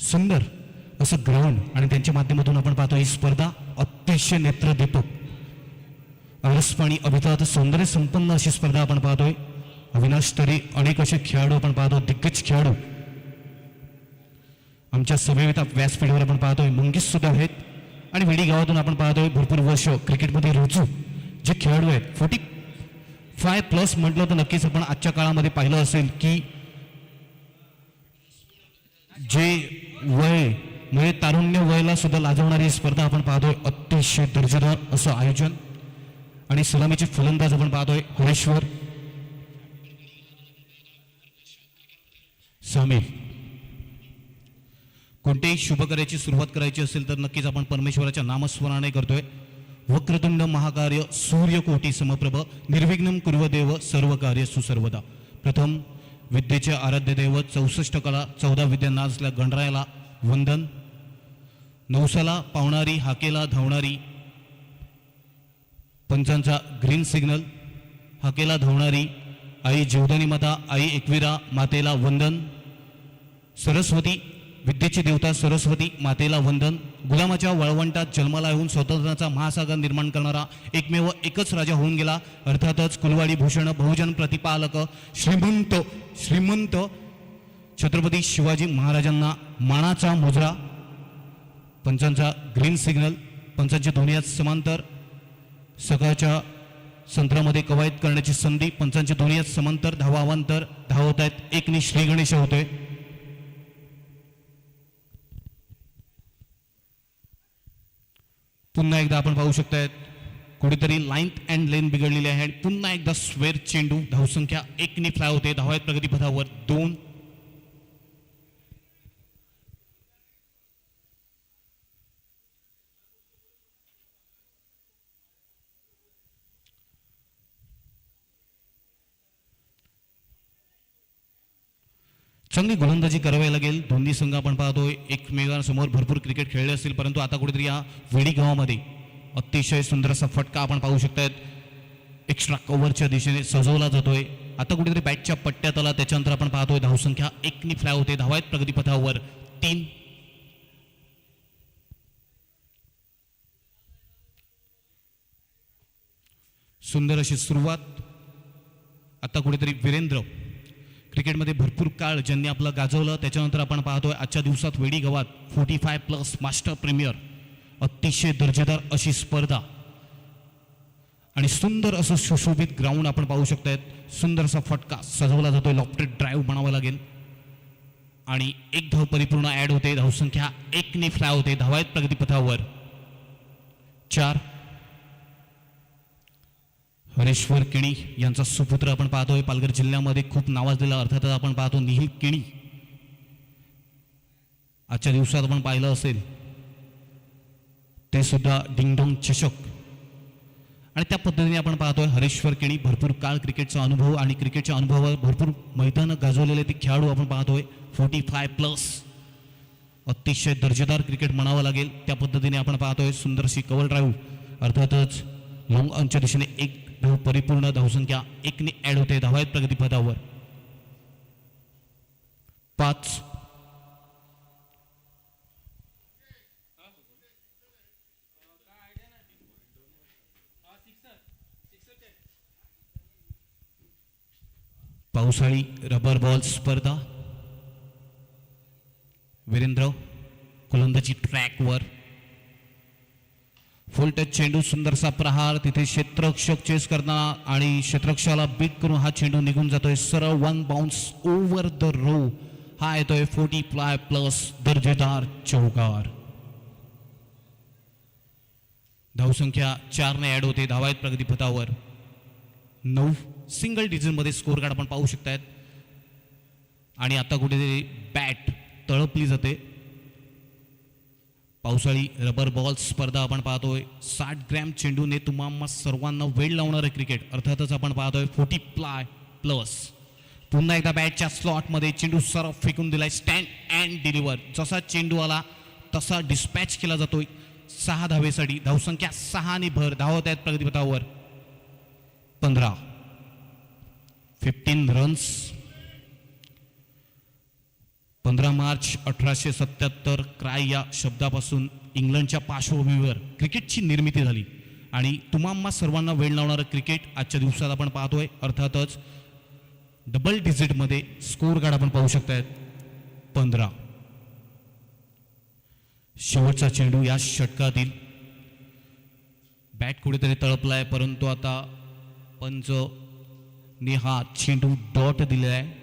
सुंदर असं ग्राउंड आणि त्यांच्या माध्यमातून आपण पाहतो ही स्पर्धा अतिशय नेत्रदीपक अरसपाणी अभिजात सौंदर्य संपन्न अशी स्पर्धा आपण पाहतोय. अविनाश तरी अनेक असे खेळाडू आपण पाहतो, दिग्गज खेळाडू आमच्या सभेत व्यासपीठावर आपण पाहतोय. मंगेश सुद्धा आहेत आणि वेडी गावातून आपण पाहतोय भरपूर वर्ष क्रिकेटमध्ये रुजू जे खेळाडू आहेत. 45+ म्हटलं तर नक्कीच आपण आजच्या काळामध्ये पाहिलं असेल की जे वय म्हणजे तारुण्य वयाला सुद्धा लाजवणारी स्पर्धा आपण पाहतोय. अतिशय दर्जेदार असं आयोजन आणि सलामीचे फलंदाज आपण पाहतोय हरेश्वर सामील. कोणत्याही शुभ कार्याची सुरुवात करायची असेल तर नक्कीच आपण परमेश्वराच्या नामस्मरणाने करतोय. वक्रतुंड महाकार्य सूर्यकोटी समप्रभ निर्विघ्नं कुर्वदेव सर्व कार्य सुसर्वदा. प्रथम विद्येचे आराध्य दैवत 64 कला 14 विद्या नाचल्या गणरायाला वंदन. नवसाला पावणारी हाकेला धावणारी पंचांचा ग्रीन सिग्नल हाकेला धावणारी आई जीवदानी माता आई एकविरा मातेला वंदन. सरस्वती विद्येची देवता सरस्वती मातेला वंदन. गुलामाच्या वळवंटात जन्माला येऊन स्वातंत्र्याचा महासागर निर्माण करणारा एकमेव एकच राजा होऊन गेला अर्थातच कुलवाडी भूषण बहुजन प्रतिपालक श्रीमंत छत्रपती शिवाजी महाराजांना मानाचा मुजरा. पंचांचा ग्रीन सिग्नल पंचांच्या दोन्ही समांतर सकाळच्या संत्रामध्ये कवायत करण्याची संधी. पंचांच्या दोन्ही समांतर धावांतर धावत आहेत. एकनी श्री गणेश होते. पुन्हा एकदा आपण पाहू शकतायत कुठेतरी लाईन अँड लेन बिघडलेली आहे. पुन्हा एकदा स्वेर चेंडू धावसंख्या 1 फ्लाय होते. धावा आहेत प्रगतीपथावर 2. चांगली गोलंदाजी करावी लागेल. दोन्ही संघ आपण पाहतोय एकमेकांसमोर भरपूर क्रिकेट खेळले असतील परंतु आता कुठेतरी या वेडी गावामध्ये अतिशय सुंदर असा फटका आपण पाहू शकतायत एक्स्ट्रा कव्हरच्या दिशेने सजवला जातोय. आता कुठेतरी बॅटच्या पट्ट्यात आला त्याच्यानंतर आपण पाहतोय धावसंख्या 1 फ्लाय होते. धावा आहेत प्रगतीपथावर 3. सुंदर अशी सुरुवात. आता कुठेतरी वीरेंद्र क्रिकेटमध्ये भरपूर काळ ज्यांनी आपलं गाजवलं त्याच्यानंतर आपण पाहतोय आजच्या दिवसात वेडी गावात 45+ मास्टर प्रीमियर अतिशय दर्जेदार अशी स्पर्धा आणि सुंदर असं सुशोभित ग्राउंड आपण पाहू शकतायत. सुंदर असा फटका सजवला जातोय. लॉफ्टेड ड्राईव्ह बनावं लागेल आणि 1 धाव परिपूर्ण ऍड होते. धावसंख्या 1 फ्लाय होते. धावा आहेत प्रगतीपथावर 4. हरेश्वर किणी यांचा सुपुत्र आपण पाहतोय पालघर जिल्ह्यामध्ये खूप नावाजलेला अर्थातच आपण पाहतो निहिल किणी. आजच्या दिवसात आपण पाहिलं असेल ते सुद्धा डिंगडोंग चषक आणि त्या पद्धतीने आपण पाहतोय हरेश्वर किणी भरपूर काळ क्रिकेटचा अनुभव आणि क्रिकेटच्या अनुभवावर भरपूर मैदान गाजवलेले ते खेळाडू आपण पाहतोय. 45+ अतिशय दर्जेदार क्रिकेट म्हणावं लागेल. त्या पद्धतीने आपण पाहतोय सुंदरशी कव्हर ड्राईव्ह अर्थातच लॉंग ऑनच्या दिशेने 1 धाव परिपूर्ण. धावसंख्या 1 ऍड होते. धावा आहेत प्रगतीपथावर 5. पावसाळी रबर बॉल स्पर्धा. वीरेंद्र गोलंदाजी ट्रॅकवर फुल टच चेंडू सुंदरसा प्रहार तिथे क्षेत्ररक्षक चेस करताना आणि क्षेत्ररक्षकाला बीट करून हा चेंडू निघून जातोय सरळ 1 बाउन्स ओव्हर द रो. हा येतोय 45+ दर्जेदार चौकार. धावसंख्या 4 ने ऍड होते. धावा आहेत प्रगतीपथावर 9. सिंगल डिजिट मध्ये स्कोर कार्ड आपण पाहू शकतायत आणि आता कुठेतरी बॅट तळपली जाते. पावसाळी रबर बॉल स्पर्धा आपण पाहतोय 60 ग्रॅम चेंडूने तुम्हाला सर्वांना वेळ लावणारे क्रिकेट अर्थातच आपण पाहतोय 40+. पुन्हा एकदा बॅटच्या स्लॉटमध्ये चेंडू सरळ फेकून दिलाय. Stand and deliver. जसा चेंडू आला तसा डिस्पॅच केला जातोय 6 धावेसाठी. धावसंख्या 6 ने भर. धावत आहेत प्रगतीपथावर 15. 15 रन्स. मार्च 1877 क्राय या शब्दापासून इंग्लंडच्या पार्श्वभूमीवर क्रिकेटची निर्मिती झाली आणि तुम्हा सर्वांना वेळ लावणारं क्रिकेट आजच्या दिवसात आपण पाहतोय. अर्थातच डबल डिजिटमध्ये स्कोर कार्ड आपण पाहू शकतायत 15. शेवटचा चेंडू या षटकातील. बॅट कुठेतरी तळपलाय, परंतु आता पंचने हा चेंडू डॉट दिलेला आहे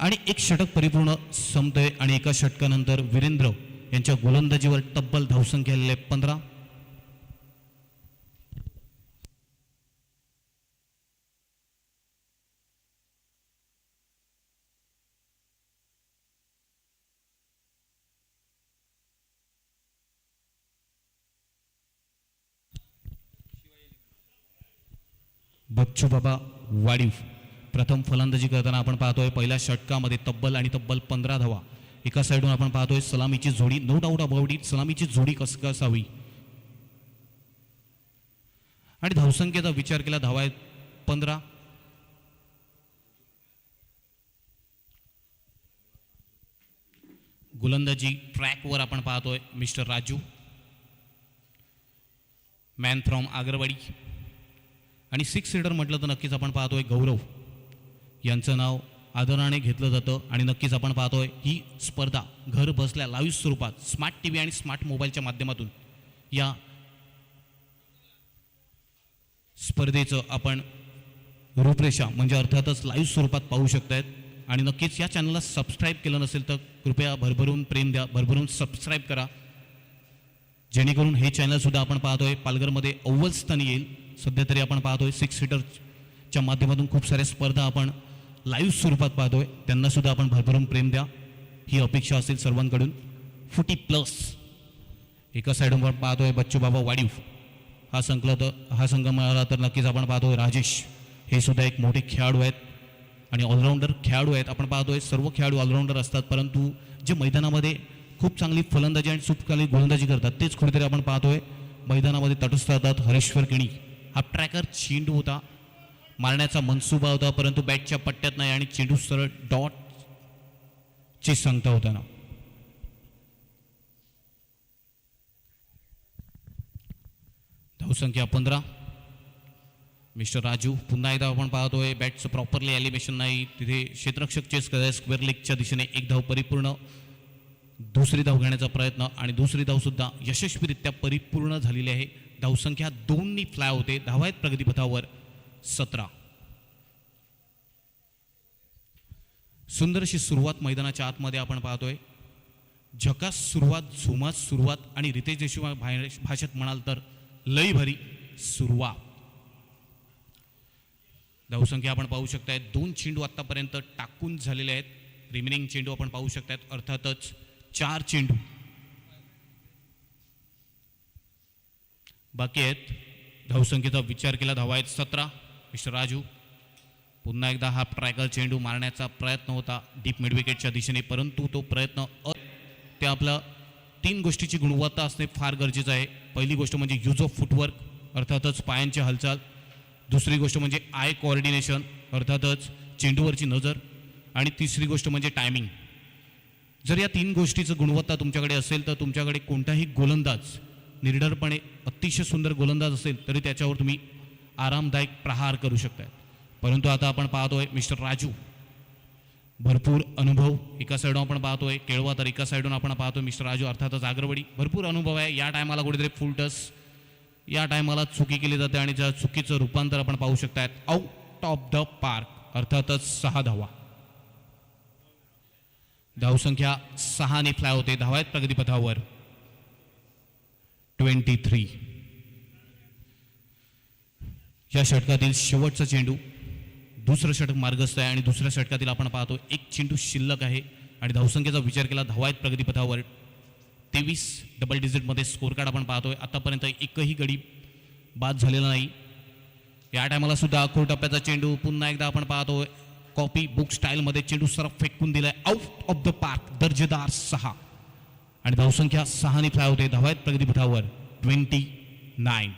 आणि एक षटक परिपूर्ण संपतोय आणि एका षटकानंतर वीरेंद्र यांच्या गोलंदाजीवर तब्बल धावसंख्या आलेली आहे 15. बच्चू बाबा वाडीव प्रथम फलंदाजी करताना आपण पाहतोय पहिल्या षटकामध्ये तब्बल 15 धावा. एका साईडून आपण पाहतोय सलामीची जोडी, नो डाऊट अबाउट इट, सलामीची जोडी कसं असावी आणि धावसंख्येचा विचार केला धावा आहेत 15. गोलंदाजी ट्रॅकवर आपण पाहतोय mister Raju, man from Agarwadi. आणि 6 सीडर म्हटलं तर नक्कीच आपण पाहतोय गौरव यांचं नाव आदराने घेतलं जातं आणि नक्कीच आपण पाहतोय ही स्पर्धा घर बसल्या लाईव्ह स्वरूपात स्मार्ट टी व्ही आणि स्मार्ट मोबाईलच्या माध्यमातून या स्पर्धेचं आपण रूपरेषा म्हणजे अर्थातच लाईव्ह स्वरूपात पाहू शकतायत. आणि नक्कीच या चॅनलला सबस्क्राईब केलं नसेल तर कृपया भरभरून प्रेम द्या, भरभरून सबस्क्राईब करा, जेणेकरून हे चॅनलसुद्धा आपण पाहतोय पालघरमध्ये अव्वल स्थानी येईल. सध्या तरी आपण पाहतोय 6 सीटरच्या माध्यमातून खूप साऱ्या स्पर्धा आपण लाईव्ह स्वरूपात पाहतोय, त्यांनासुद्धा आपण भरभरून प्रेम द्या ही अपेक्षा असेल सर्वांकडून. 40+. एका साईडवर पाहतोय बच्चू बाबा वाडीव, हा संघ मिळाला तर नक्कीच आपण पाहतोय राजेश, हे सुद्धा एक मोठे खेळाडू आहेत आणि ऑलराऊंडर खेळाडू आहेत. आपण पाहतोय सर्व खेळाडू ऑलराऊंडर असतात, परंतु जे मैदानामध्ये खूप चांगली फलंदाजी आणि चांगली गोलंदाजी करतात तेच कुठेतरी आपण पाहतोय मैदानामध्ये तटस्थ राहतात. हरेश्वर केणी, हा ट्रॅकर चेंडू होता, मारण्याचा मनसुबा होता, परंतु बॅटच्या पट्ट्यात नाही आणि चेंडू सरळ डॉटची सांगता होताना. धावसंख्या 15. मिस्टर राजू पुन्हा एकदा आपण पाहतोय बॅटचं प्रॉपरली एलिव्हेशन नाही, तिथे क्षेत्ररक्षक चेस करत स्क्वेअर लेगच्या दिशेने एक धाव परिपूर्ण, दुसरी धाव घेण्याचा प्रयत्न आणि दुसरी धाव सुद्धा यशस्वीरित्या परिपूर्ण झालेली आहे. धावसंख्या 2नी फ्लाय होते. धावा आहेत प्रगतीपथावर 17. सुंदर अशी सुरुवात मैदानाच्या आतमध्ये आपण पाहतोय, झकास सुरुवात, झुमास सुरुवात आणि रितेश देशमुख भाषेत म्हणाल तर लई भरी सुरुवात. धावसंख्या आपण पाहू शकताय 2 चेंडू आतापर्यंत टाकून झालेले आहेत, रिमेनिंग चेंडू आपण पाहू शकतायत अर्थातच 4 चेंडू बाकी आहेत. धावसंख्येचा विचार केला धावा आहेत 17. मिस्टर राजू पुन्हा एकदा हा ट्रॅकर चेंडू मारण्याचा प्रयत्न होता डीप मिड विकेटच्या दिशेने, परंतु तो प्रयत्न ते आपलं 3 गोष्टीची गुणवत्ता असणे फार गरजेचं आहे. पहिली गोष्ट म्हणजे यूज ऑफ फुटवर्क, अर्थातच पायांची हालचाल. दुसरी गोष्ट म्हणजे आय कोऑर्डिनेशन, अर्थातच चेंडूवरची नजर. आणि तिसरी गोष्ट म्हणजे टायमिंग. जर या 3 गोष्टीचं गुणवत्ता तुमच्याकडे असेल तर तुमच्याकडे कोणताही गोलंदाज निर्धारपणे अतिशय सुंदर गोलंदाज असेल तरी त्याच्यावर तुम्ही आरामदायक प्रहार करू शकता. परंतु आता आपण पाहतोय मिस्टर राजू, भरपूर अनुभव. एका साईडून आपण पाहतोय केळवा तर एका साईडून आपण पाहतोय मिस्टर राजू अर्थातच आगरवाडी, भरपूर अनुभव आहे. या टायमाला कुठेतरी फुल टस, या टायमाला चुकी केली जाते आणि त्या चुकीचं रूपांतर आपण पाहू शकतायत आउट ऑफ द पार्क, अर्थातच 6 धावा. धावसंख्या 6ने फ्लाय होते. धावा आहेत प्रगतीपथावर 23. या षटकातील शेवटचा चेंडू, दुसरं षटक मार्गस्थ आहे आणि दुसऱ्या षटकातील आपण पाहतो 1 चेंडू शिल्लक आहे आणि धावसंख्येचा विचार केला धावा आहेत प्रगतीपथावर 23. डबल डिजिटमध्ये स्कोर कार्ड आपण पाहतोय. आतापर्यंत एकही गडी बाद झालेला नाही. या टायमाला सुद्धा अखोर टप्प्याचा चेंडू पुन्हा एकदा आपण पाहतोय कॉपी बुक स्टाईलमध्ये चेंडू सरफ फेकून दिलाय आउट ऑफ द पार्क, दर्जेदार 6 आणि धावसंख्या 6ने फ्लाय होते. धावा आहेत प्रगतीपथावर 29.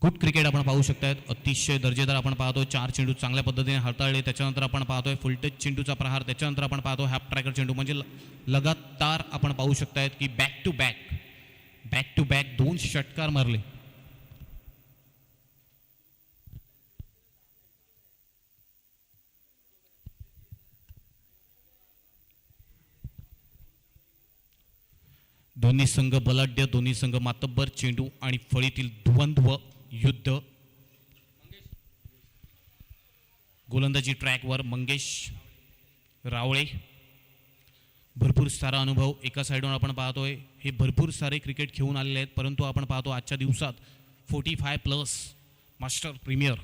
गुड क्रिकेट आपण पाहू शकतायत, अतिशय दर्जेदार आपण पाहतोय. 4 चेंडू चांगल्या पद्धतीने हाताळले, त्याच्यानंतर आपण पाहतोय फुल टच चेंडूचा प्रहार, त्याच्यानंतर आपण पाहतोय हॅप ट्रॅकर चेंडू. म्हणजे लगातार आपण पाहू शकतायत की बॅक टू बॅक 2 षटकार मारले. दोन्ही संघ बलाढ्य, दोन्ही संघ मातब्बर. चेंडू आणि फळीतील द्वंद्व युद्ध. गोलंदाजी ट्रॅकवर मंगेश रावळे. भरपूर सारा अनुभव एका साईडवर आपण पाहतोय. हे भरपूर सारे क्रिकेट खेळून आलेले आहेत, परंतु आपण पाहतो आजच्या दिवसात 45+ मास्टर प्रीमियर.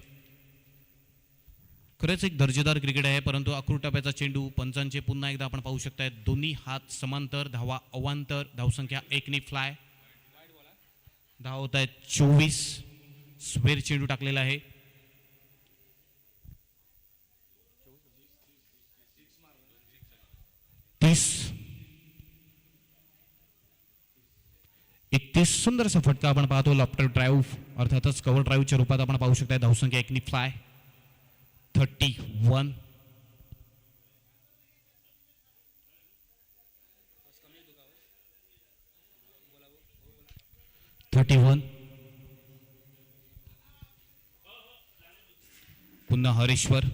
खरंच एक दर्जेदार क्रिकेट आहे, परंतु अक्रूर टप्प्याचा चेंडू. पंचांचे पुन्हा एकदा आपण पाहू शकताय दोन्ही हात समांतर, धावा अवांतर, धावसंख्या 1 फ्लाय. धाव होत आहेत 24. स्वेर चेंडू टाकलेला आहे. एक सुंदरसा फटका आपण पाहतो. लॉफ्टर ड्राईव्ह, अर्थातच कव्हर ड्राईव्हच्या रूपात आपण पाहू शकता. धावसंख्या 1 फ्लाय. 31. पुन्हा हरेश्वर.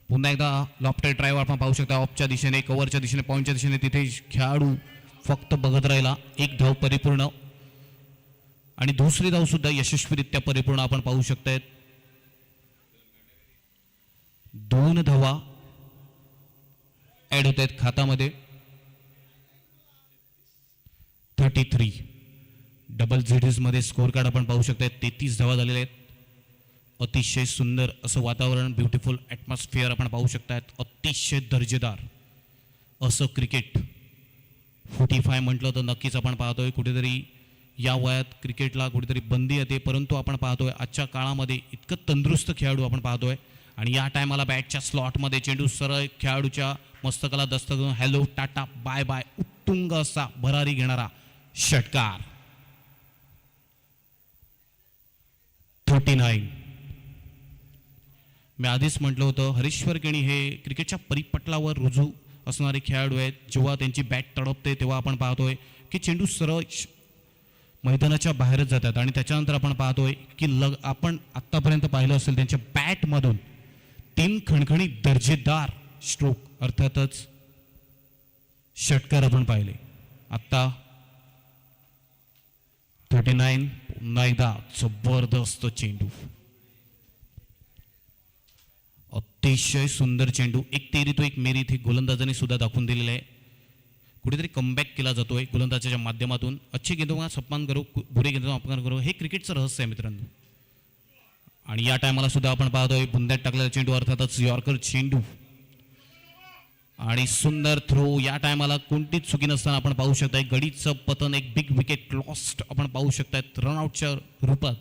पुन्हा एकदा लॉफ्टर ड्राईव्ह आपण पाहू शकता. ऑफच्या दिशेने, कव्हरच्या दिशेने, पॉईंटच्या दिशेने. तिथे खेळाडू फक्त बघत राहिला. 1 धाव परिपूर्ण आणि दुसरी धाव सुद्धा यशस्वीरित्या परिपूर्ण आपण पाहू शकतायत. 2 धावा ऍड होत आहेत खात्यामध्ये. 33. डबल झिडीज मध्ये स्कोर कार्ड आपण पाहू शकताय. 33 धावा झालेल्या आहेत. अतिशय सुंदर असं वातावरण, ब्युटिफुल ॲटमॉस्फिअर आपण पाहू शकतायत. अतिशय दर्जेदार असं क्रिकेट. 45 म्हटलं तर नक्कीच आपण पाहतोय कुठेतरी या वयात क्रिकेटला कुठेतरी बंदी येते, परंतु आपण पाहतोय आजच्या काळामध्ये इतकं तंदुरुस्त खेळाडू आपण पाहतोय. आणि या टायमाला बॅटच्या स्लॉटमध्ये चेंडू सरळ खेळाडूच्या मस्तकाला दस्तक देऊन हॅलो टाटा बाय बाय उत्तुंग असा भरारी घेणारा षटकार. 39. मी आधीच म्हटलं होतं हरीश्वर केणी हे क्रिकेटच्या परिपटलावर रुजू असणारे खेळाडू आहेत. जेव्हा त्यांची बॅट तडपते तेव्हा आपण पाहतोय की चेंडू सरळ मैदानाच्या बाहेरच जातात. आणि त्याच्यानंतर आपण पाहतोय की आपण आत्तापर्यंत पाहिलं असेल त्यांच्या बॅटमधून 3 खणखणी दर्जेदार स्ट्रोक, अर्थातच षटकार आपण पाहिले. आत्ता 39. पुन्हा एकदा जबरदस्त चेंडू, अतिशय सुंदर चेंडू. 1 तेरी तो 1 मेरी इथे गोलंदाजाने सुद्धा दाखवून दिलेलं आहे. कुठेतरी कमबॅक केला जातोय गोलंदाजाच्या माध्यमातून. अच्छे गेंदों का सम्मान करो, बुरे गेंदों का अपमान करो, हे क्रिकेटचं रहस्य आहे मित्रांनो. आणि या टायमाला सुद्धा आपण पाहतोय बुंद्यात टाकलेला चेंडू, अर्थातच यॉर्कर चेंडू आणि सुंदर थ्रो. या टायमाला कोणतीच चुकी नसताना आपण पाहू शकताय गडीचं पतन, एक बिग विकेट लॉस्ट आपण पाहू शकताय रनआउटच्या रूपात.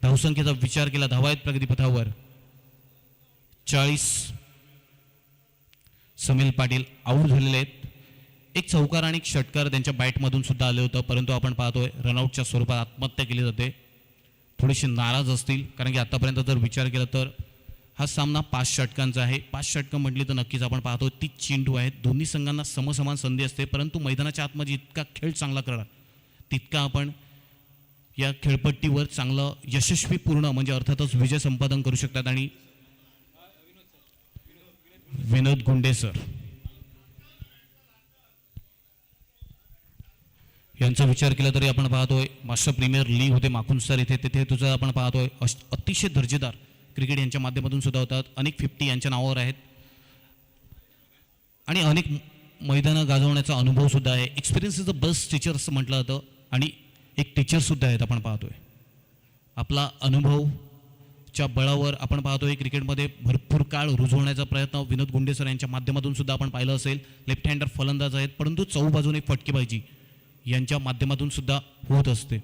धावसंख्येचा विचार केला, धावा आहेत प्रगतीपथावर 40. समील पाटील आऊट झालेले आहेत. एक चौकार आणि एक षटकार त्यांच्या बॅटमधून सुद्धा आलं होतं, परंतु आपण पाहतोय रनआउटच्या स्वरूपात आत्महत्या केली जाते. थोडीशी नाराज असतील, कारण की आतापर्यंत जर विचार केला तर हा सामना 5 षटकांचा आहे. 5 षटकं म्हटली तर नक्कीच आपण पाहतो 30 चेंडू आहेत. दोन्ही संघांना समसमान संधी असते, परंतु मैदानाच्या आतमध्ये इतका खेळ चांगला करणार तितका आपण या खेळपट्टीवर चांगलं यशस्वीपूर्ण म्हणजे अर्थातच विजय संपादन करू शकतात. आणि विनोद गुंडे सर यांचा विचार केला तरी आपण पाहतोय मास्टर प्रीमियर लीग होते माखून सर इथे, तिथे तुझं आपण पाहतोय अतिशय दर्जेदार क्रिकेट यांच्या माध्यमातून सुद्धा होतात. अनेक 50 यांच्या नावावर आहेत आणि अनेक मैदानं गाजवण्याचा अनुभव सुद्धा आहे. Experience is the best teacher असं म्हटलं जातं आणि एक टीचर सुद्धा आहेत आपण पाहतोय. आपला अनुभवच्या बळावर आपण पाहतोय क्रिकेटमध्ये भरपूर काळ रुजवण्याचा प्रयत्न विनोद गुंडे सर यांच्या माध्यमातून सुद्धा आपण पाहिलं असेल. लेफ्ट हँडर फलंदाज आहेत, परंतु चौबाजूने फटकेबाजी यांच्या माध्यमातून सुद्धा होत असते.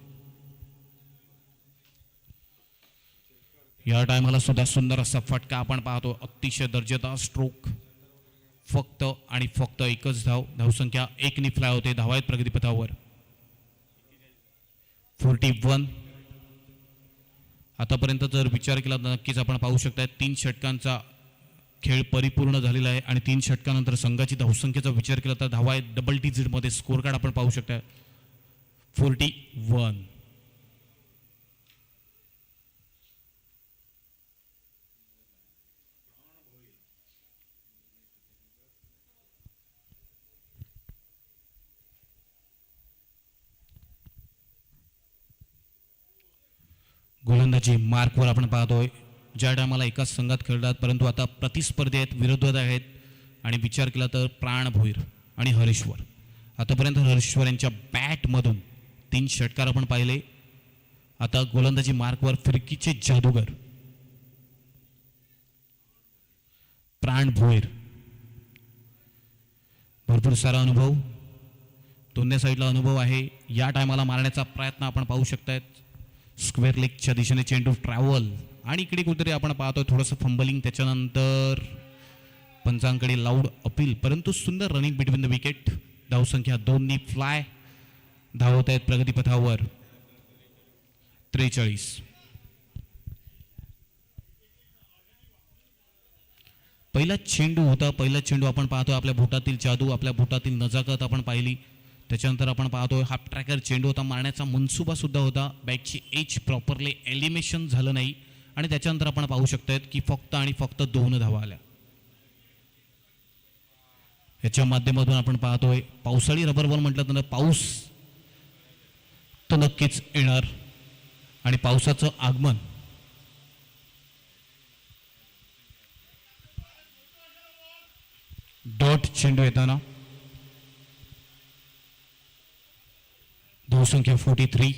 या टायमाला सुद्धा सुंदर असा फटका आपण पाहतो, अतिशय दर्जेदार स्ट्रोक. फक्त आणि फक्त एकच धाव, धावसंख्या 1 फ्लाय होते. धावा आहेत प्रगतीपथावर 41. आतापर्यंत जर विचार केला तर नक्कीच आपण पाहू शकता 3 षटकांचा खेळ परिपूर्ण झालेला आहे आणि 3 षटकानंतर संघाची धावसंख्येचा विचार केला तर धावा आहे डबल डिजिटमध्ये. स्कोर कार्ड आपण पाहू शकता 41. गोलंदाजी मार्कवर आपण पाहतोय. ज्या टायमाला एकाच संघात खेळतात परंतु आता प्रतिस्पर्धी आहेत, विरोधात आहेत आणि विचार केला तर प्राण भोईर आणि हरीश्वर. आतापर्यंत हरीश्वर यांच्या बॅटमधून 3 षटकार आपण पाहिले. आता गोलंदाजी मार्कवर फिरकीचे जादूगर प्राण भोईर. भरपूर सारा अनुभव, दोन्ही साईडला अनुभव आहे. या टायमाला मारण्याचा प्रयत्न आपण पाहू शकतायत. स्क्वेअर लेगच्या दिशेने चेंडू ट्रॅव्हल आणि इकडे कुठेतरी आपण पाहतोय थोडंसं फंबलिंग. त्याच्यानंतर पंचांकडे लाऊड अपील परंतु सुंदर रनिंग बिटवीन द विकेट. धावसंख्या 2 फ्लाय धावत आहेत प्रगतीपथावर 43. पहिला चेंडू होता. पहिला चेंडू आपण पाहतोय आपल्या बोटातील जादू, आपल्या बोटातील नजाकत आपण पाहिली. त्याच्यानंतर आपण पाहतोय हाफ ट्रॅकर चेंडू होता. मारण्याचा मनसुबा सुद्धा होता. बॅटची एज प्रॉपरली एलिमिनेशन झालं नाही आणि त्याच्यानंतर आपण पाहू शकतायत की फक्त आणि फक्त 2 धावा आल्या. याच्या माध्यमातून आपण पाहतोय पावसाळी रबर बॉल म्हटलं तर पाऊस तर नक्कीच येणार आणि पावसाचं आगमन डॉट चेंडू येताना धावसंख्या 43.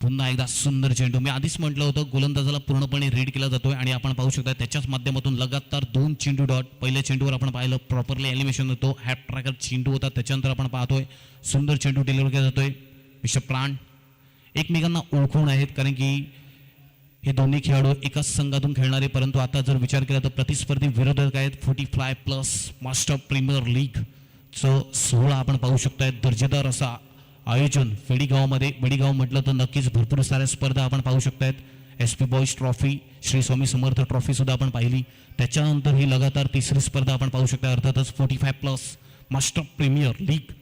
पुन्हा एकदा सुंदर चेंडू. मी आधीच म्हटलं होतं गोलंदाजाला पूर्णपणे रीड केला जातोय आणि आपण पाहू शकता त्याच्याच माध्यमातून लगातार 2 चेंडू डॉट. पहिल्या चेंडूवर आपण पाहिलं प्रॉपरली एलिमिनेशन होतो. हॅप ट्रॅकर चेंडू होता. त्याच्यानंतर आपण पाहतोय सुंदर चेंडू डिलिव्हर केला जातोय. मिस्टर प्राण एकमेकांना ओळखून आहेत कारण की हे दोन्ही खेळाडू एकाच संघातून खेळणारे. परंतु आता जर विचार केला तर प्रतिस्पर्धी विरोधक आहेत. 45 प्लस मास्टर प्रीमियर लीगचं 16 आपण पाहू शकताय. दर्जेदार असा आयोजन फेडीगावमध्ये. वेडीगाव म्हटलं तर नक्कीच भरपूर साऱ्या स्पर्धा आपण पाहू शकतायत. SP boys trophy, Shri Swami Samarth trophy सुद्धा आपण पाहिली. त्याच्यानंतर ही लगातार 3री स्पर्धा आपण पाहू शकता. अर्थातच 45 प्लस मास्टर प्रीमियर लीग.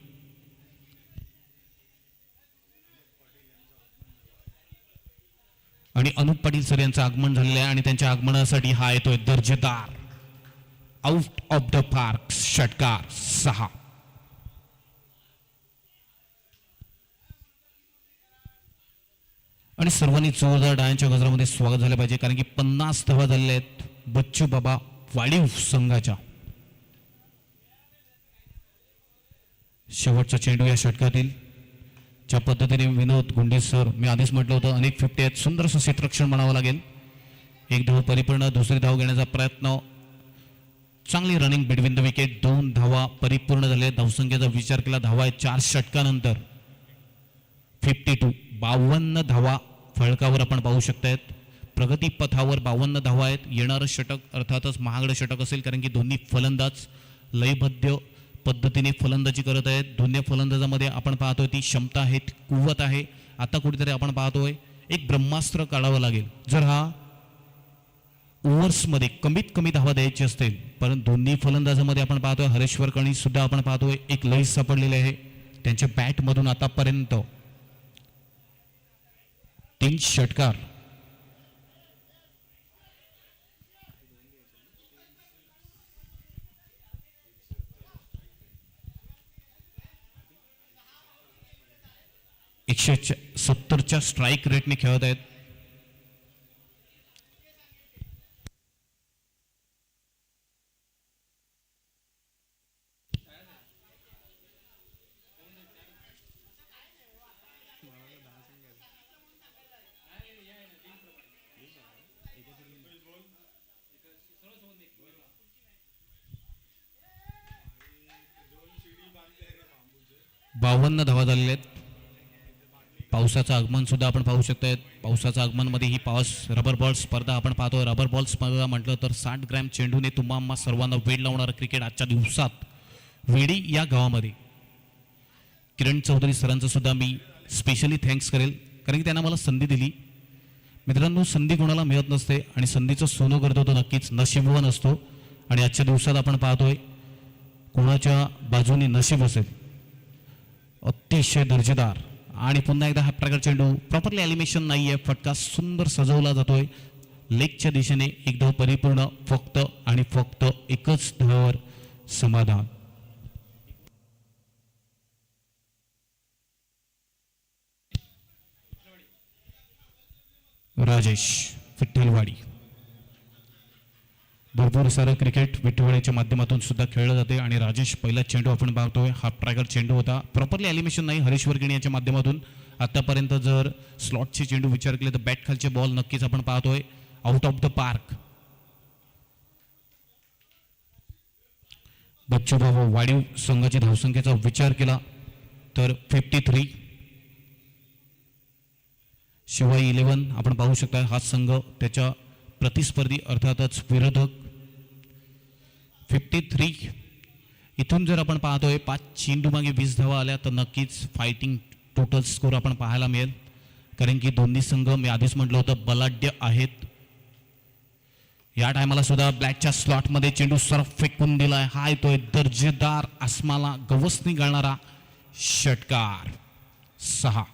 आणि अनुप पाटील सर यांचं आगमन झालेलं आहे आणि त्यांच्या आगमनासाठी हा येतोय दर्जेदार आउट ऑफ द पार्क षटकार 6. आणि सर्वांनी जोरदार डाळ्यांच्या गजरामध्ये स्वागत झालं पाहिजे कारण की 50 धावा झालेल्या आहेत बच्चू बाबा वाडीव संघाच्या. शेवटचा चेंडू या षटकातील. ज्या पद्धतीने विनोद गुंडे सर, मी आधीच म्हटलं होतं अनेक 50 आहेत. सुंदर असं क्षेत्ररक्षण म्हणावं लागेल. 1 धाव परिपूर्ण. दुसरी धाव घेण्याचा प्रयत्न. चांगली रनिंग बिटवीन द विकेट. 2 धावा परिपूर्ण झाल्या. धावसंख्येचा विचार केला धावा आहे 4 षटकानंतर 52. 52 धावा फळकावर आपण पाहू शकतायत. प्रगती पथावर 52 धावा आहेत. येणारं षटक अर्थातच महागडं षटक असेल कारण की दोन्ही फलंदाज लयबद्ध पद्धतीने फलंदाजी करत आहेत. दोन्ही फलंदाजामध्ये आपण पाहतोय ती क्षमता आहे, ती कुवत आहे. आता कुठेतरी आपण पाहतोय एक ब्रह्मास्त्र काढावं लागेल जर हा ओव्हर्समध्ये कमीत कमी धावा द्यायची असतील. परंतु दोन्ही फलंदाजामध्ये आपण पाहतोय हरेश्वर कणी सुद्धा आपण पाहतोय एक लय सापडलेले आहे. त्यांच्या बॅटमधून आतापर्यंत 3 षटकार. एकशे 70च्या स्ट्राईक रेटने खेळत आहेत. बावन्न धावा झालेल्या आहेत. पावसाचं आगमन सुद्धा आपण पाहू शकतायत. पावसाच्या आगमनमध्ये ही पाऊस रबर बॉल स्पर्धा आपण पाहतोय. रबर बॉल स्पर्धा म्हटलं तर 60 ग्रॅम चेंडूने तुम्हा सर्वांना वेळ लावणारं क्रिकेट आजच्या दिवसात वेडी या गावामध्ये. किरण चौधरी सरांचं सुद्धा मी स्पेशली थँक्स करेल कारण की त्यांना मला संधी दिली मित्रांनो, संधी कोणाला मिळत नसते आणि संधीचं सोनं करतो तो नक्कीच नशीबवान असतो. आणि आजच्या दिवसात आपण पाहतोय कोणाच्या बाजूने नशीब असेल. अतिशय दर्जेदार आणि पुन्हा एकदा हा प्रकार चेंडू प्रॉपरली ॲलिमेशन नाही आहे. फटका सुंदर सजवला जातोय लेगच्या दिशेने. एक धाव परिपूर्ण, फक्त आणि फक्त एकच धावावर समाधान. राजेश विठ्ठलवाडी. भरपूर सारं क्रिकेट विठ्ठलवाडीच्या माध्यमातून सुद्धा खेळलं जाते आणि राजेश पहिला चेंडू आपण पाहतोय हा ट्रायगर चेंडू होता. प्रॉपरली ॲलिमेशन नाही हरीश वर्गिणी याच्या माध्यमातून. आतापर्यंत जर स्लॉटचे चेंडू विचार केले तर बॅट खालचे बॉल नक्कीच आपण पाहतोय out of the park. Bachchubhau Wadiv संघाची धावसंख्येचा विचार केला तर 53. शिवाई 11 आपण पाहू शकता हा संघ त्याच्या प्रतिस्पर्धी अर्थातच विरोधक 53. इथून जर आपण पाहतोय 5 चेंडू मागे 20 धावा आल्या तर नक्कीच फायटिंग टोटल स्कोर आपण पाहायला मिळेल. कारण की दोन्ही संघ मी आधीच म्हटलं होतं बलाढ्य आहेत. या टायमाला सुद्धा ब्लॅकच्या स्लॉटमध्ये चेंडू सरफ फेकून दिलाय. हा येतोय दर्जेदार आसमाला गवसनी घालणारा षटकार. 6.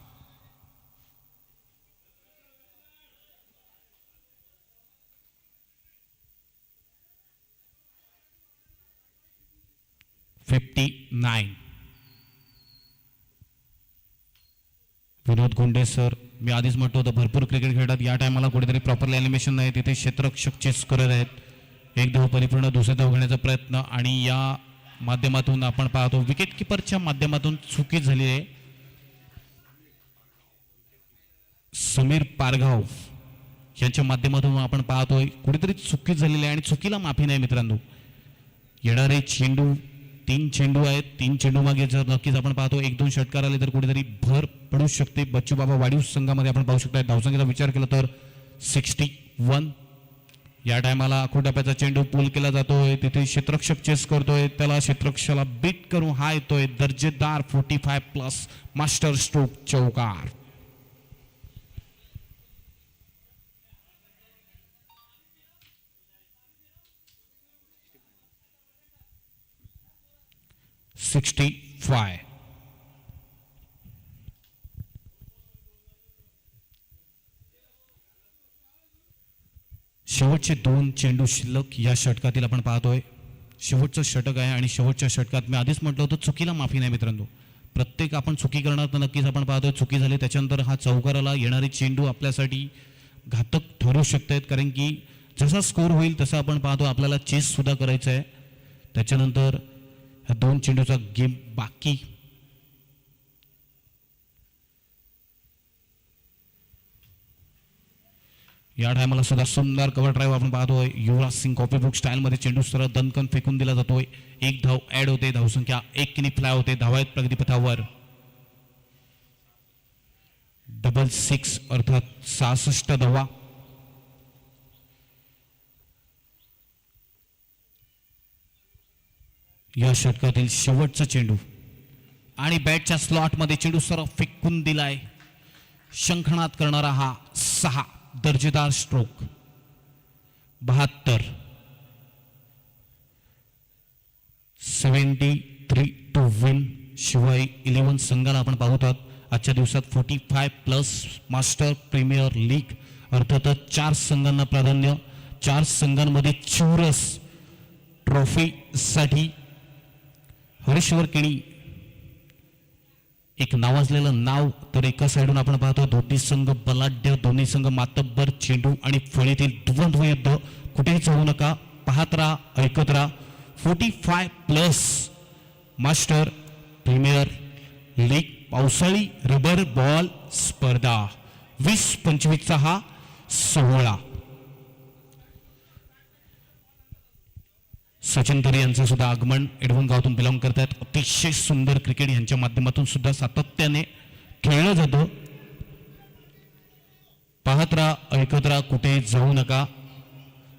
विनोद गुंडे सर, मी आधीच म्हटलं होतं भरपूर क्रिकेट खेळतात. या टायमाला कुठेतरी प्रॉपरली ॲनिमेशन नाही, तिथे क्षेत्ररक्षक चेस करत आहेत. एक धाव परिपूर्ण, दुसरे धाव घेण्याचा प्रयत्न आणि या माध्यमातून आपण पाहतो विकेट किपरच्या माध्यमातून चुकी झाली आहे. समीर पारगाव यांच्या माध्यमातून आपण पाहतोय कुठेतरी चुकी झालेली आहे आणि चुकीला माफी नाही मित्रांनो. येणारे चेंडू 3 चेंडू आहेत. 3 चेंडू मागे जर नक्कीच आपण पाहतो 1-2 षटकार आले तर कुठेतरी भर पडू शकते. बच्चू बाबा वाडीव संघामध्ये आपण पाहू शकता धावसंख्येचा विचार केला तर 61. या टायमाला आखोटाप्याचा चेंडू पूल केला जातोय. तिथे क्षेत्ररक्षक चेस करतोय, त्याला क्षेत्ररक्षकाला बीट करून हा येतोय दर्जेदार 45+ मास्टर स्ट्रोक चौकार. शेवटचे 2 चेंडू शिल्लक या षटकातील आपण पाहतोय. शेवटचं षटक आहे आणि शेवटच्या षटकात मी आधीच म्हटलं होतं चुकीला माफी नाही मित्रांनो. प्रत्येक आपण चुकी करणार तर नक्कीच आपण पाहतोय चुकी झाली. त्याच्यानंतर हा चौकाराला येणारे चेंडू आपल्यासाठी घातक ठरू शकतात. कारण की जसा स्कोर होईल तसा आपण पाहतो आपल्याला चेस सुद्धा करायचं आहे. त्याच्यानंतर ह्या 2 चेंडूचा गेम बाकी. या टायमाला सुद्धा सुंदर कव्हर ड्राईव्ह आपण पाहतोय. युवराज सिंग कॉपी बुक स्टाईलमध्ये चेंडू सरळ दणकन फेकून दिला जातोय. 1 धाव ऍड होते. धावसंख्या 1 किनी फ्लाय होते. धावा आहेत प्रगतीपथावर. 66 अर्थात 66 धावा. या षटकातील शेवटचा चेंडू आणि बॅटच्या स्लॉटमध्ये चेंडू सरळ फेकून दिलाय. शंखनाद करणारा हा 6 दर्जेदार स्ट्रोक. 72. 73 to win. शिवाय 11 संघाला आपण पाहतात आजच्या दिवसात 45+ मास्टर प्रीमियर लीग अर्थातच 4 संघांना प्राधान्य. 4 संघांमध्ये चौरस ट्रॉफी साठी हरीश्वर केणी एक नावाजलेलं नाव. तर एका साईडून आपण पाहतो दोन्ही संघ बलाढ्य, दोन्ही संघ मातब्बर. चेंडू आणि फळीतील द्वंद्व युद्ध कुठेही जाऊ नका, पाहत राहा, ऐकत राहा. 45+ मास्टर प्रीमियर लीग पावसाळी रबर बॉल स्पर्धा 20-25चा हा सोहळा. सचिन तरे यांचं सुद्धा आगमन एडवून गावातून बिलॉंग करतात. अतिशय सुंदर क्रिकेट यांच्या माध्यमातून सुद्धा सातत्याने खेळलं जातं. पाहत राहा, ऐकत राहा, कुठे जाऊ नका.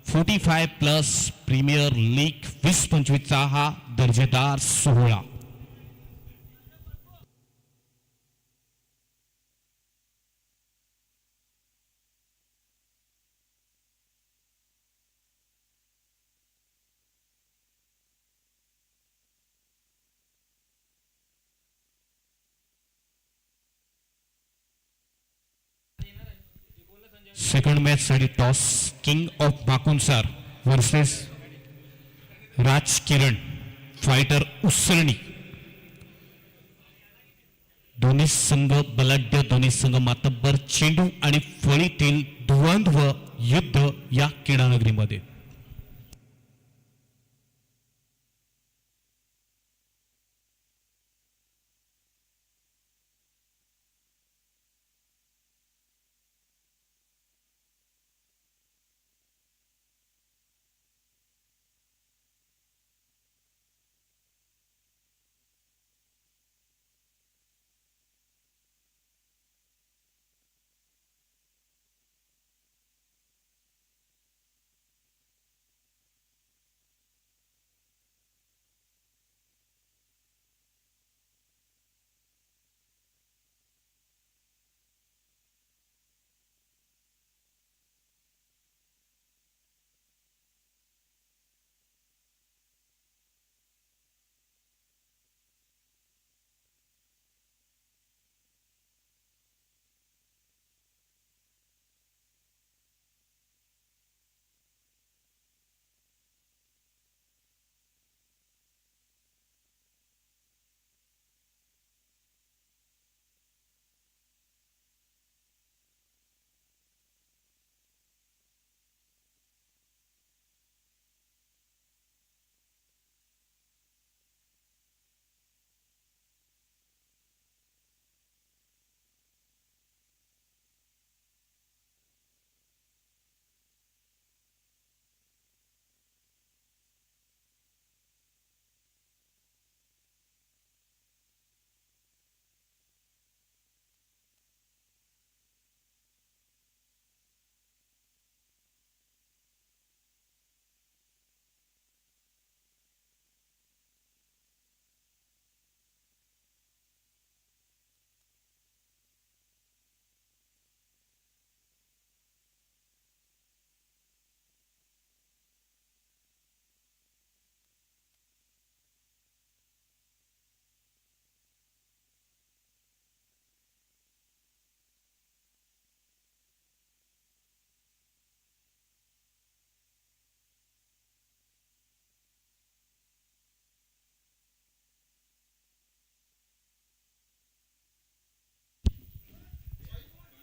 45+ प्रीमियर लीग 20-25चा हा दर्जेदार सोहळा. सेकंड मॅच साठी toss king of Makunsar versus Raj Kiran fighter Usalni. दोन्ही संघ बलाढ्य, दोन्ही संघ मातब्बर, चेंडू आणि फळीतील द्वंद्व युद्ध या क्रीडानगरीमध्ये.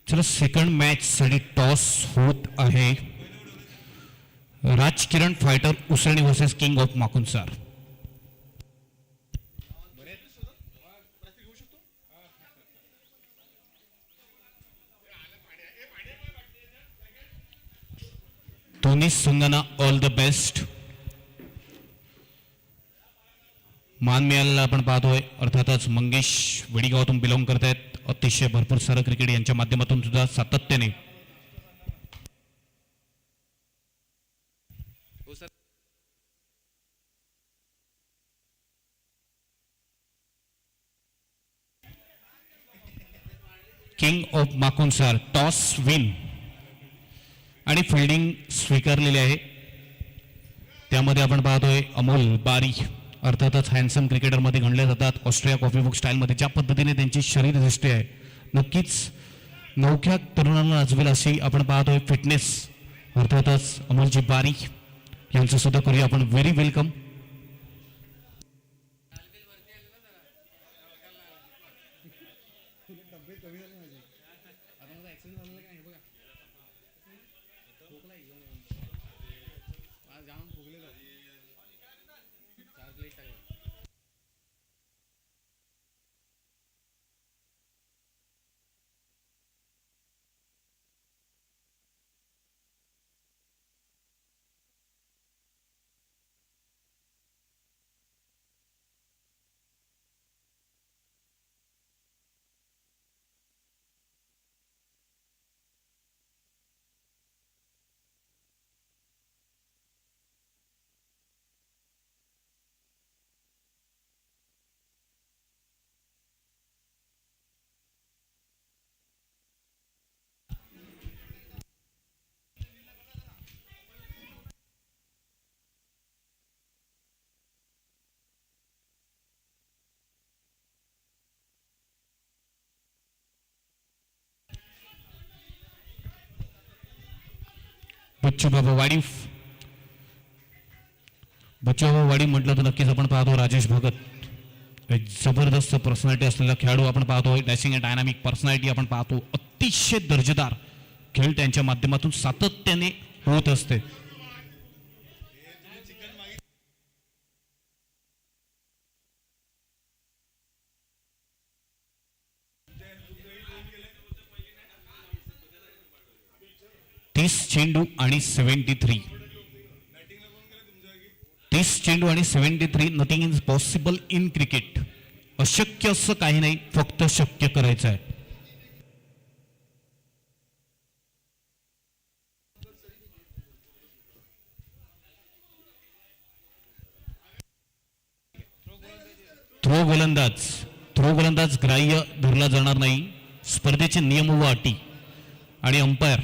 चला सेकंड मॅच साठी टॉस होत आहे. राज Kiran fighter उसळणी versus king of माकुनसार. दोन्ही संघांना ऑल द बेस्ट. मान मिळालेला आपण पाहतोय. अर्थातच मंगेश वडीगावातून बिलॉंग करत आहेत. अतिशय भरपूर सारं क्रिकेट यांच्या माध्यमातून सुद्धा सातत्याने किंग ऑफ माकुनसार टॉस विन आणि फिल्डिंग स्वीकारलेली आहे. त्यामध्ये आपण पाहतोय अमोल बारी अर्थातच हँडसम क्रिकेटरमध्ये गणले जातात. ऑस्ट्रेलिया कॉफी बुक स्टाईलमध्ये ज्या पद्धतीने त्यांची शरीरदृष्टी आहे नक्कीच नवख्या तरुणांना नाचवेल अशी आपण पाहतोय फिटनेस. अर्थातच अमोलजी बारी यांचं सुद्धा करूया आपण व्हेरी वेलकम. बच्चू बाबा वाडीव. बच्चू बाबा वाडीव म्हटलं तर नक्कीच आपण पाहतो राजेश भगत, एक जबरदस्त पर्सनॅलिटी असलेला खेळाडू आपण पाहतोय. डॅशिंग अँड डायनामिक पर्सनॅलिटी आपण पाहतो. अतिशय दर्जेदार खेळ त्यांच्या माध्यमातून सातत्याने होत असते. चेंडू आणि 73. 30 चेंडू आणि 73. Nothing is possible in cricket. अशक्य असं काही नाही, फक्त शक्य करायचं आहे. थ्रो गोलंदाज ग्राह्य धरला जाणार नाही. स्पर्धेचे नियम व अटी आणि अंपायर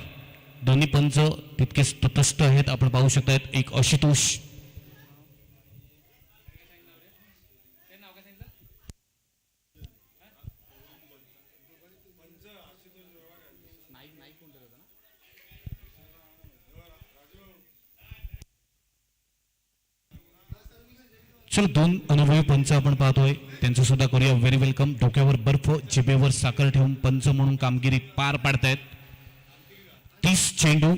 दोन्ही पंच तितकेच तटस्थ आहेत. आपण पाहू शकतात. एक आशुतोष, चलो दोन अनुभवी पंच आपण पाहतोय, त्यांचं सुद्धा करूया व्हेरी वेलकम. डोक्यावर बर्फ, जिभेवर साखर ठेवून पंच म्हणून कामगिरी पार पाडतायत. 30 चेंडू.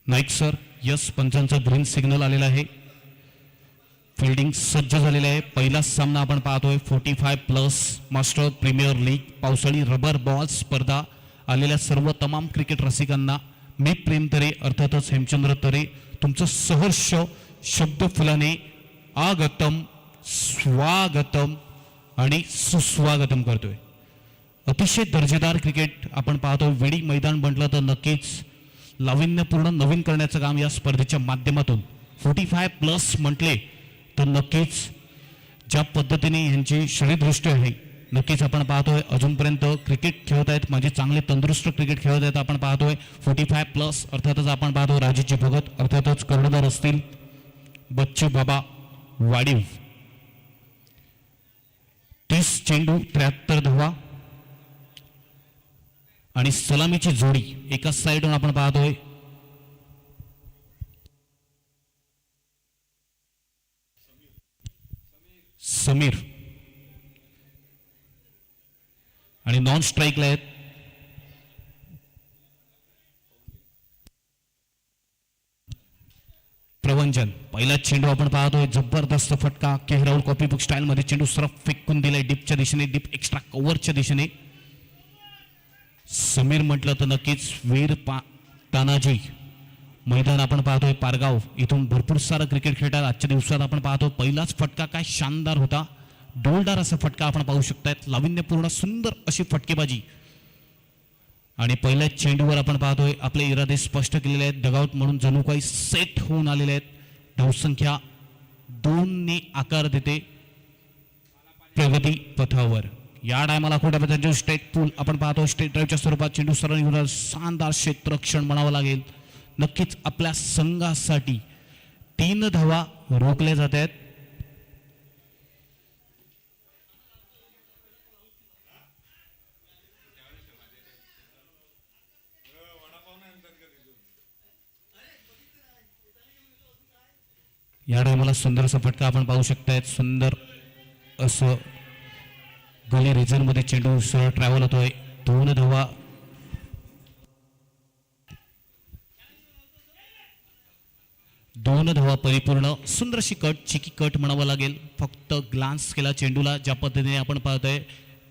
नाईक सर, यस, पंचांचा ग्रीन सिग्नल आलेला आहे. फिल्डिंग सज्ज झालेलं आहे. पहिला सामना आपण पाहतोय 45+ मास्टर प्रीमियर लीग पावसाळी रबर बॉल स्पर्धा आलेल्या सर्व तमाम क्रिकेट रसिकांना मी प्रेम तरे अर्थातच हेमचंद्र तरे तुमचं सहर्ष शब्द फुलाने आगतम, स्वागतम आणि सुस्वागतम करतोय. अतिशय दर्जेदार क्रिकेट आपण पाहतो. वेडी मैदान म्हटलं तर नक्कीच लावण्यपूर्ण नवीन करण्याचं काम या स्पर्धेच्या माध्यमातून 45+ म्हटले तर नक्कीच ज्या पद्धतीने यांची शरीरदृष्टी आहे, नक्कीच आपण पाहतोय अजूनपर्यंत क्रिकेट खेळत आहेत, म्हणजे चांगले तंदुरुस्त क्रिकेट खेळत आहेत. आपण पाहतोय 45+ अर्थातच आपण पाहतो राजेश भगत, अर्थातच कर्णधार असतील बच्चू बाबा वाडीव. 30 चेंडू 73 धावा आणि सलामीची जोडी एका साईडून आपण पाहतोय समीर आणि नॉन स्ट्राईकला आहेत प्रवंजन. पहिला चेंडू आपण पाहतोय जबरदस्त फटका, के राहुल कॉपी बुक स्टाईल मध्ये चेंडू सरळ फेकून दिलाय डीपच्या दिशेने, डीप एक्स्ट्रा कव्हरच्या दिशेने. समीर म्हटलं तर नक्कीच वीर तानाजी मैदान आपण पाहतोय पारगाव, इथून भरपूर सारं क्रिकेट खेळतात. आजच्या दिवसात आपण पाहतो पहिलाच फटका काय शानदार होता, डोलदार असा फटका आपण पाहू शकतायत. लावण्यपूर्ण सुंदर अशी फटकेबाजी आणि पहिल्या चेंडूवर आपण पाहतोय आपले इरादे स्पष्ट केलेले आहेत. डगआउट म्हणून जणू काही सेट होऊन आलेले आहेत. धावसंख्या 2 ने आकार देते प्रगती पथावर. या टायमाला खोट्या स्टेट पूल आपण पाहतो स्टेट ड्राईव्हच्या स्वरूपात चेंडू सरळ निघून शानदार क्षेत्ररक्षण म्हणावं लागेल. नक्कीच आपल्या संघासाठी 3 धावा रोखल्या जात आहेत. या टायमाला सुंदर असा फटका आपण पाहू शकतायत. सुंदर असं गली रिजन मध्ये चेंडू सरळ ट्रॅव्हल होतोय. 2 धावा. दोन धावा परिपूर्ण. सुंदर अशी कट, चिकी कट म्हणावं लागेल. फक्त ग्लान्स केला चेंडूला. ज्या पद्धतीने आपण पाहतोय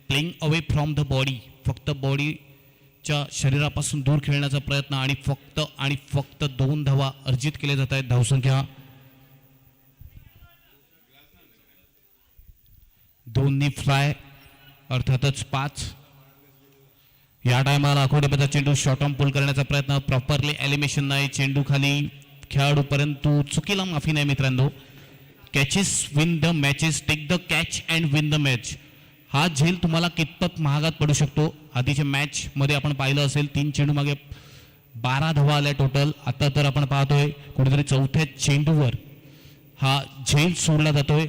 playing away from the body, फक्त बॉडीच्या शरीरापासून दूर खेळण्याचा प्रयत्न आणि फक्त 2 धावा अर्जित केले जात आहेत. धावसंख्या 2 फ्लाय अर्थातच 5. या टायमाला आखोड्याचा चेंडू शॉर्ट ऑन पुल करण्याचा प्रयत्न, प्रॉपरली एलिमिनेशन नाही. चेंडू खाली, खेळाडू परंतु चुकीला माफी नाही मित्रांनो. Catches win the matches, take the catch and win the match. हा झेल तुम्हाला कितपत महागात पडू शकतो. आधीच्या मॅच मध्ये आपण पाहिलं असेल 3 चेंडू मागे 12 धावा आल्या टोटल. आता तर आपण पाहतोय कुठेतरी 4थ्या चेंडूवर हा झेल सोडला जातोय.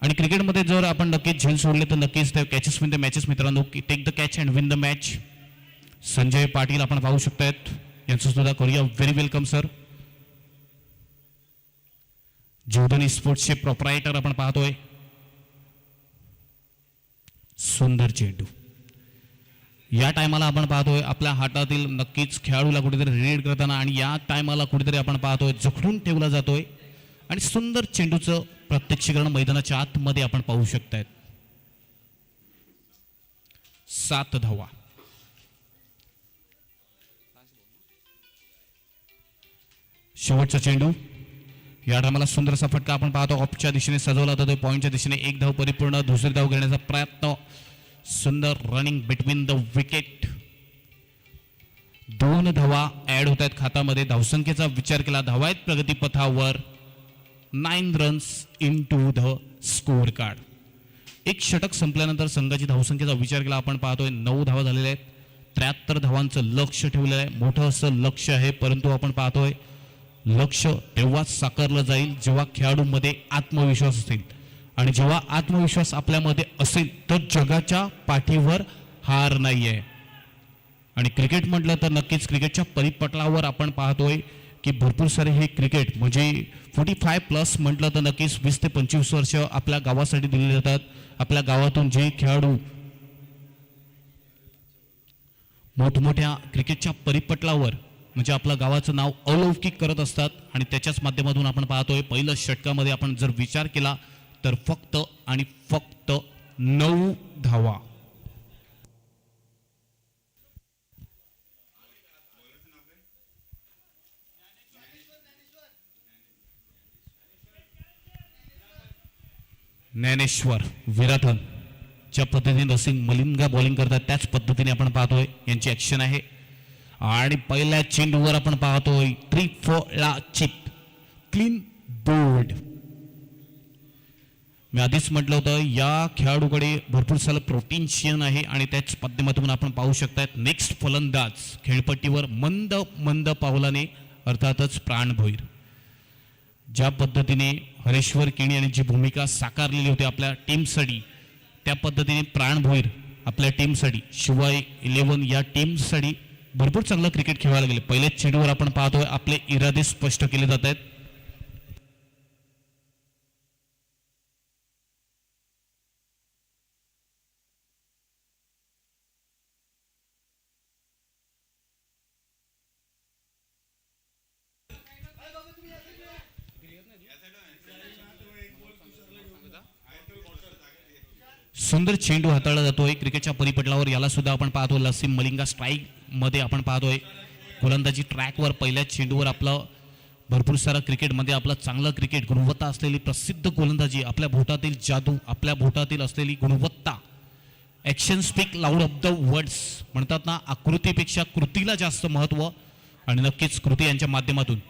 आणि क्रिकेटमध्ये जर आपण नक्कीच झेल सोडले तर नक्कीच ते कॅचेस विन द मॅचेस मित्रांनो. Take the catch and win the match. Sanjay Patil आपण पाहू शकतायत, यांचं सुद्धा करूया व्हेरी वेलकम सर. जीवधनी स्पोर्ट्सचे प्रोप्रायटर आपण पाहतोय. सुंदर चेंडू या टायमाला आपण पाहतोय आपल्या हातातील नक्कीच खेळाडूला कुठेतरी रीड करताना, आणि या टायमाला कुठेतरी आपण पाहतोय जखडून ठेवला जातोय आणि सुंदर चेंडूचं प्रत्यक्षीकरण मैदानाच्या आतमध्ये आपण पाहू शकतायत. 7 धावा. शेवटचा चेंडू या टायमाला सुंदरसा फटका आपण पाहतो ऑफच्या दिशेने सजवला जातोय. पॉइंटच्या दिशेने 1 धाव परिपूर्ण, दुसरी धाव घेण्याचा प्रयत्न. सुंदर रनिंग बिटवीन द विकेट. 2 धावा ऍड होत आहेत खात्यामध्ये. धावसंख्येचा विचार केला, धावा आहेत प्रगतीपथावर. 9 runs into the score card. एक षटक संपल्यानंतर संघाची धावसंख्येचा विचार केला आपण पाहतोय 9 धावा झालेल्या आहेत. 73 धावांचं लक्ष ठेवलेलं आहे. मोठं असं लक्ष आहे, परंतु आपण पाहतोय लक्ष तेव्हाच साकारलं जाईल जेव्हा खेळाडूंमध्ये आत्मविश्वास असेल, आणि जेव्हा आत्मविश्वास आपल्यामध्ये असेल तर जगाच्या पाठीवर हार नाहीये. आणि क्रिकेट म्हटलं तर नक्कीच क्रिकेटच्या परिपटलावर आपण पाहतोय की भरपूर सारे हे क्रिकेट म्हणजे 45+ म्हटलं तर नक्कीच 20 ते 25 वर्ष आपल्या गावासाठी दिली जातात. आपल्या गावातून जे खेळाडू मोठमोठ्या क्रिकेटच्या परिपटलावर म्हणजे आपल्या गावाचं नाव अलौकिक करत असतात, आणि त्याच्याच माध्यमातून आपण पाहतोय पहिलं षटकामध्ये आपण जर विचार केला तर फक्त आणि फक्त 9 धावा. ज्ञानेश्वर विराथन ज्या पद्धतीने रसिंग मलिंगा बॉलिंग करतात त्याच पद्धतीने आपण पाहतोय यांची ऍक्शन आहे. आणि पहिल्या चेंडूवर आपण पाहतोय 3-4 चिप क्लीन बोर्ड. मी आधीच म्हटलं होतं या खेळाडूकडे भरपूर सारं प्रोटेन्शियल आहे, आणि त्याच माध्यमातून आपण पाहू शकतात नेक्स्ट फलंदाज खेळपट्टीवर मंद मंद पावलाने अर्थातच प्राण भोईर. ज्या पद्धतीने हरेश्वर केणी यांनी जी भूमिका साकारलेली होती आपल्या टीमसाठी, त्या पद्धतीने प्राण भोईर आपल्या टीमसाठी शिवाय 11 या टीमसाठी भरपूर चांगलं क्रिकेट खेळायला गेले. पहिल्याच चेंडूवर आपण पाहतोय आपले इरादे स्पष्ट केले जात आहेत. सुंदर चेंडू हाताळला जातोय क्रिकेटच्या परिपटलावर. याला सुद्धा आपण पाहतो लसीम मलिंगा स्ट्राईक मध्ये आपण पाहतोय गोलंदाजी ट्रॅकवर पहिल्या चेंडूवर आपलं भरपूर सारा क्रिकेटमध्ये आपलं चांगलं क्रिकेट गुणवत्ता असलेली प्रसिद्ध गोलंदाजी, आपल्या भोटातील जादू, आपल्या भोटातील असलेली गुणवत्ता. Action speak loud of the words म्हणतात ना, आकृतीपेक्षा कृतीला जास्त महत्त्व, आणि नक्कीच कृती यांच्या माध्यमातून.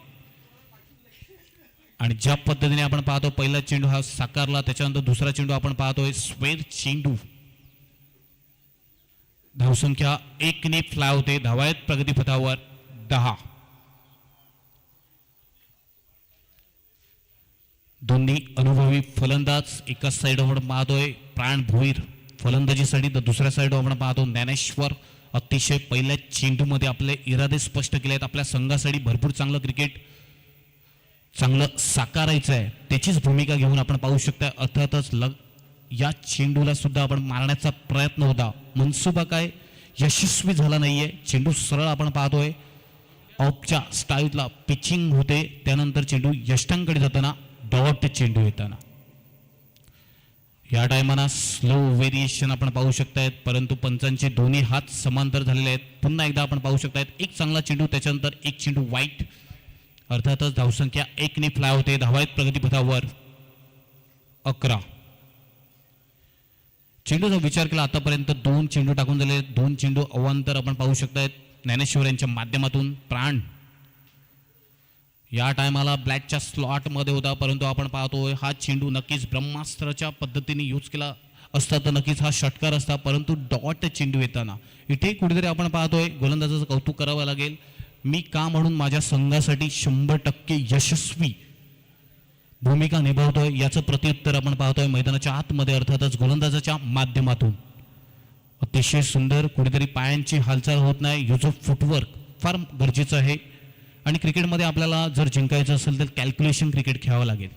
आणि ज्या पद्धतीने आपण पाहतो पहिला चेंडू हा साकारला, त्याच्यानंतर दुसरा चेंडू आपण पाहतोय स्क्वेअर चेंडू. धावसंख्या 1 ने फ्लाय होते. धावायत प्रगतीपथावर 10. दोन्ही अनुभवी फलंदाज एकाच साईडवर पाहतोय प्राण भोईर फलंदाजीसाठी, तर दुसऱ्या साईडवर आपण पाहतो ज्ञानेश्वर. अतिशय पहिल्या चेंडूमध्ये आपले इरादे स्पष्ट केले आहेत. आपल्या संघासाठी भरपूर चांगलं क्रिकेट चांगलं साकारायचं आहे त्याचीच भूमिका घेऊन आपण पाहू शकता. अर्थातच या चेंडूला सुद्धा आपण मारण्याचा प्रयत्न होता, मनसुबा काय यशस्वी झाला नाहीये. चेंडू सरळ आपण पाहतोय ऑफच्या स्टाईलला पिचिंग होते, त्यानंतर चेंडू यष्टांकडे जाताना डॉट चेंडू येताना. या टायमाला स्लो व्हेरिएशन आपण पाहू शकतायत, परंतु पंचांचे दोन्ही हात समांतर झालेले आहेत. पुन्हा एकदा आपण पाहू शकतायत एक चांगला चेंडू, त्याच्यानंतर एक चेंडू वाईट. अर्थातच धावसंख्या 1 ने फ्लाय होते. धावायत प्रगतीपथावर 11. चेंडूचा विचार केला आतापर्यंत 2 चेंडू टाकून झाले, 2 चेंडू अवांतर आपण पाहू शकतायत ज्ञानेश्वर यांच्या माध्यमातून. प्राण या टायमाला ब्लॅकच्या स्लॉटमध्ये होता, परंतु आपण पाहतोय हा चेंडू नक्कीच ब्रह्मास्त्राच्या पद्धतीने यूज केला असता तर नक्कीच हा षटकार असता, परंतु डॉट चेंडू येताना इथे कुठेतरी आपण पाहतोय गोलंदाजाचं कौतुक करावं लागेल. मी का म्हणून माझ्या संघासाठी 100% यशस्वी भूमिका निभावतोय याचं प्रत्युत्तर आपण पाहतोय मैदानाच्या आतमध्ये, अर्थातच गोलंदाजाच्या माध्यमातून. अतिशय सुंदर, कुठेतरी पायांची हालचाल होत नाही, यूज ऑफ फुटवर्क फार गरजेचं आहे. आणि क्रिकेटमध्ये आपल्याला जर जिंकायचं असेल तर कॅल्क्युलेशन क्रिकेट खेळावं लागेल,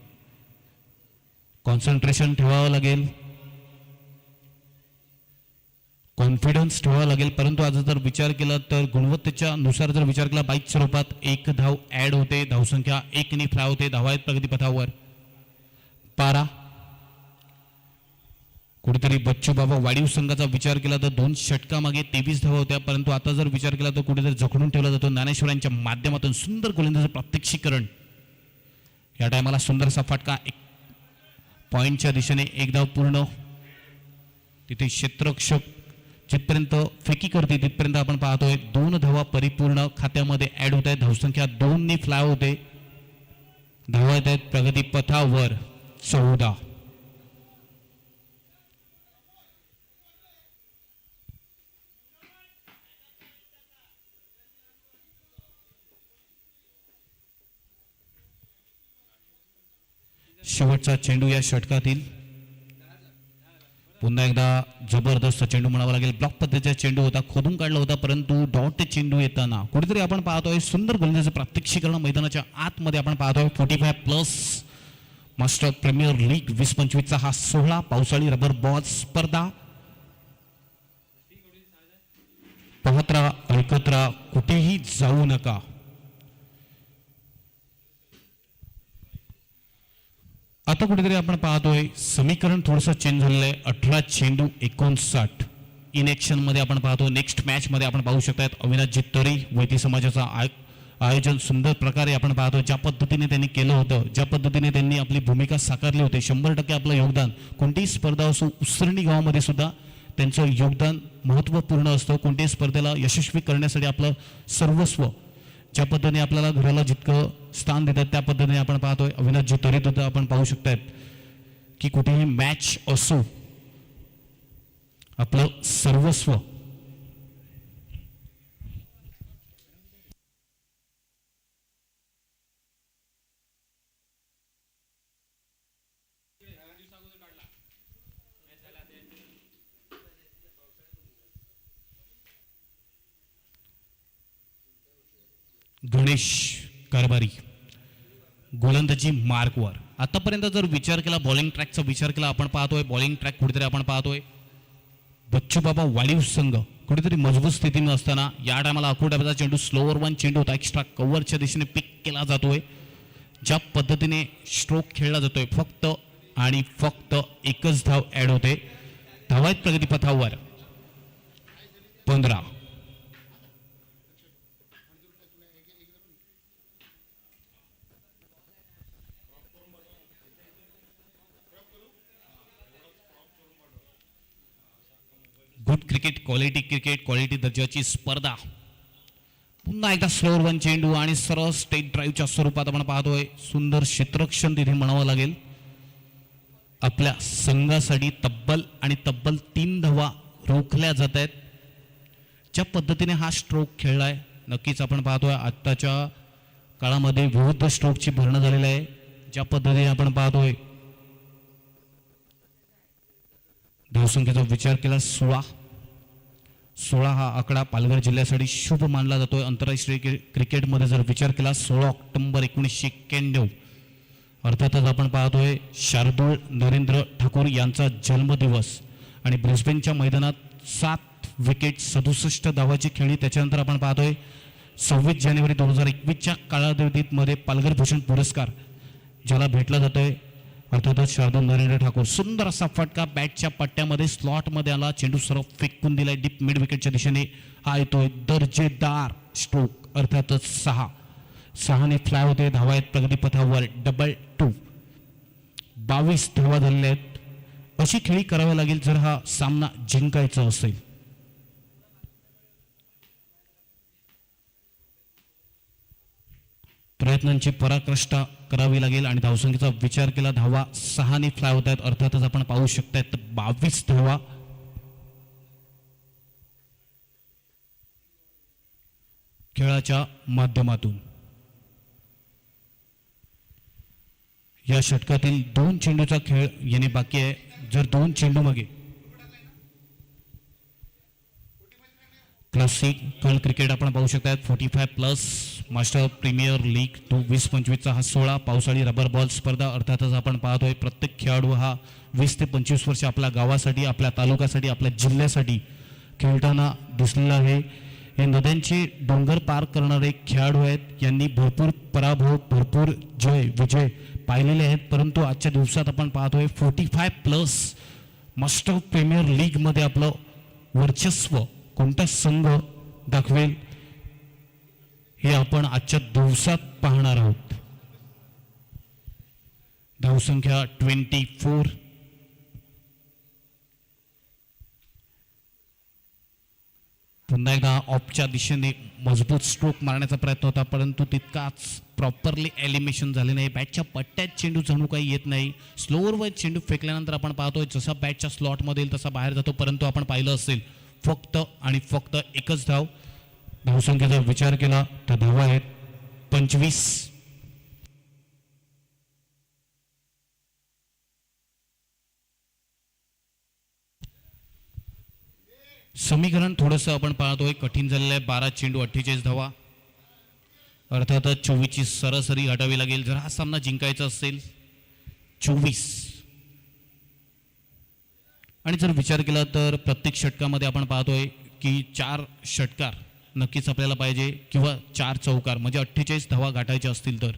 कॉन्सन्ट्रेशन ठेवावं लागेल, कॉन्फिडन्स ठेवावा लागेल. परंतु आज जर विचार केला तर गुणवत्तेच्या नुसार जर विचार केला, 22 स्वरूपात 1 धाव ॲड होते, धावसंख्या 1 ने फ्लाय होते, धावा आहेत प्रगतीपथावर 12. कुठेतरी बच्चू बाबा वाडीव संघाचा विचार केला तर 2 षटकामागे 23 धावा होत्या. परंतु आता जर विचार केला तर कुठेतरी जखडून ठेवला जातो. ज्ञानेश्वरांच्या माध्यमातून सुंदर गोलंदाजी प्रात्यक्षिकरण. या टायमाला सुंदरसा फटका, 1 पॉईंटच्या दिशेने 1 धाव पूर्ण. तिथे क्षेत्ररक्षक जिथपर्यंत फेकी करते तिथपर्यंत आपण पाहतोय 2 धावा परिपूर्ण खात्यामध्ये ऍड होत आहेत. धावसंख्या 2 ने फ्लाय होते, धावा येत आहेत प्रगतीपथावर 14. शेवटचा चेंडू या षटकातील. पुन्हा एकदा जबरदस्त चेंडू म्हणावा लागेल. ब्लॉक पद्धतीचा चेंडू होता, खोदून काढला होता, परंतु डॉट चेंडू येताना कुठेतरी आपण पाहतोय सुंदर गोलंदाजीचं प्रात्यक्षिकरण मैदानाच्या आतमध्ये आपण पाहतोय. 45+ मास्टर प्रीमियर लीग 2025चा हा 16 पावसाळी रबर बॉल स्पर्धा. पाहत राहा, ऐकत राहा, कुठेही जाऊ नका. आता कुठेतरी आपण पाहतोय समीकरण थोडंसं चेंज झालेलं आहे. 18 चेंडू 59 इन ॲक्शन मध्ये आपण पाहतो. नेक्स्ट मॅच मध्ये आपण पाहू शकतात अविनाशजी तरी वैती समाजाचा आयोजन सुंदर प्रकारे आपण पाहतो. ज्या पद्धतीने त्यांनी केलं होतं, ज्या पद्धतीने त्यांनी आपली भूमिका साकारली होती, 100% आपलं योगदान. कोणतीही स्पर्धा असो, उसरणी गावामध्ये सुद्धा त्यांचं योगदान महत्त्वपूर्ण असतं. कोणत्याही स्पर्धेला यशस्वी करण्यासाठी आपलं सर्वस्व, ज्या पद्धतीने आपल्याला घराला जितकं स्थान देतात त्या पद्धतीने आपण पाहतोय. अविनाशजी तरी सुद्धा आपण पाहू शकतात की कुठेही मॅच असो, आपलं सर्वस्व. गणेश कारभारी गोलंदाजी मार्कवर. आतापर्यंत जर विचार केला, बॉलिंग ट्रॅकचा विचार केला, आपण पाहतोय बॉलिंग ट्रॅक कुठेतरी आपण पाहतोय बच्चू बाबा वाडीव संघ कुठेतरी मजबूत स्थितीने असताना या टायमाला अकोटाचा चेंडू स्लोवर 1 चेंडू होता, एक्स्ट्रा कव्हरच्या दिशेने पिक केला जातोय. ज्या पद्धतीने स्ट्रोक खेळला जातोय फक्त आणि फक्त 1च धाव ऍड होते. धावा आहेत प्रगतीपथावर 15. गुड क्रिकेट, क्वालिटी दर्जाची स्पर्धा. पुन्हा एकदा स्लोअर 1 चेंडू आणि सरळ स्टेट ड्राईव्हच्या स्वरूपात आपण पाहतोय. सुंदर क्षेत्ररक्षण तिथे म्हणावं लागेल. आपल्या संघासाठी तब्बल 3 धावा रोखल्या जात आहेत. ज्या पद्धतीने हा स्ट्रोक खेळलाय, नक्कीच आपण पाहतोय आत्ताच्या काळामध्ये विविध स्ट्रोकची भरणा झालेली आहे. ज्या पद्धतीने आपण पाहतोय धावसंख्येचा विचार केला 16 हा आकडा पालघर जिल्ह्यासाठी शुभ मानला जातोय. आंतरराष्ट्रीय क्रिकेटमध्ये जर विचार केला 16 ऑक्टोबर 1991 अर्थातच आपण पाहतोय शार्दूल नरेंद्र ठाकूर यांचा जन्मदिवस. आणि ब्रिस्बेनच्या मैदानात 7 विकेट 67 धावाची खेळी. त्याच्यानंतर आपण पाहतोय 26 जानेवारी 2021च्या कालावधीमध्ये पालघर भूषण पुरस्कार ज्याला भेटला जातोय अर्थातच शार्दूल नरेंद्र ठाकूर. सुंदर असा फटका बॅटच्या पट्ट्यामध्ये स्लॉटमध्ये आला, चेंडू सरळ फेकून दिलाय डीप मिड विकेटच्या दिशेने. हा येतोय दर्जेदार स्ट्रोक, अर्थातच 6 ने फ्लाय होते. धावा आहेत प्रगतीपथावर 2. 22 धावा झालेल्या आहेत. अशी खेळी करावी लागेल जर हा सामना जिंकायचा असेल. प्रयत्नांची पराकाष्ठा करावी लागेल. आणि धावसंख्येचा विचार केला, धावा 6 ने फ्लाय होत आहेत. अर्थातच आपण पाहू शकतायत 22 धावा. खेळाच्या माध्यमातून या षटकातील 2 चेंडूचा खेळ येणे बाकी आहे. जर 2 चेंडू मागे क्लासिकल क्रिकेट आपण पाहू शकता 45+ मास्टर प्रीमियर लीग 2025चा हा 16 पावसाळी रबर बॉल स्पर्धा अर्थातच आपण पाहतोय प्रत्येक खेळाडू हा 20 ते 25 वर्ष आपल्या गावासाठी आपल्या तालुक्यासाठी आपल्या जिल्ह्यासाठी खेळताना दिसलेला आहे. हे नद्यांचे डोंगर पार करणारे खेळाडू आहेत. यांनी भरपूर पराभव भरपूर विजय पाहिलेले आहेत, परंतु आजच्या दिवसात आपण पाहतोय 45+ मास्टर प्रीमियर लीगमध्ये आपलं वर्चस्व कोणता संघ दाखवेल हे आपण आजच्या दिवसात पाहणार आहोत. धावसंख्या 24. पुन्हा एकदा ऑफच्या दिशेने मजबूत स्ट्रोक मारण्याचा प्रयत्न होता, परंतु तितकाच प्रॉपरली एलिमिनेशन झाले नाही. बॅटच्या पट्ट्यात चेंडू जणू काही येत नाही. स्लोअरवर चेंडू फेकल्यानंतर आपण पाहतोय जसा बॅटच्या स्लॉटमध्ये येईल तसा बाहेर जातो, परंतु आपण पाहिलं असेल फक्त आणि फक्त एकच धाव. धावसंख्येचा विचार केला तर धावा आहेत 25. समीकरण थोडंसं आपण पाहतोय कठीण झालेलं आहे. 12 चेंडू 48 धावा. अर्थातच 24ची सरासरी हटावी लागेल जर हा सामना जिंकायचा असेल. 24 आणि जर विचार केला तर प्रत्येक षटकामध्ये आपण पाहतोय की 4 षटकार नक्कीच आपल्याला पाहिजे किंवा 4 चौकार म्हणजे 48 धावा गाठायच्या असतील तर,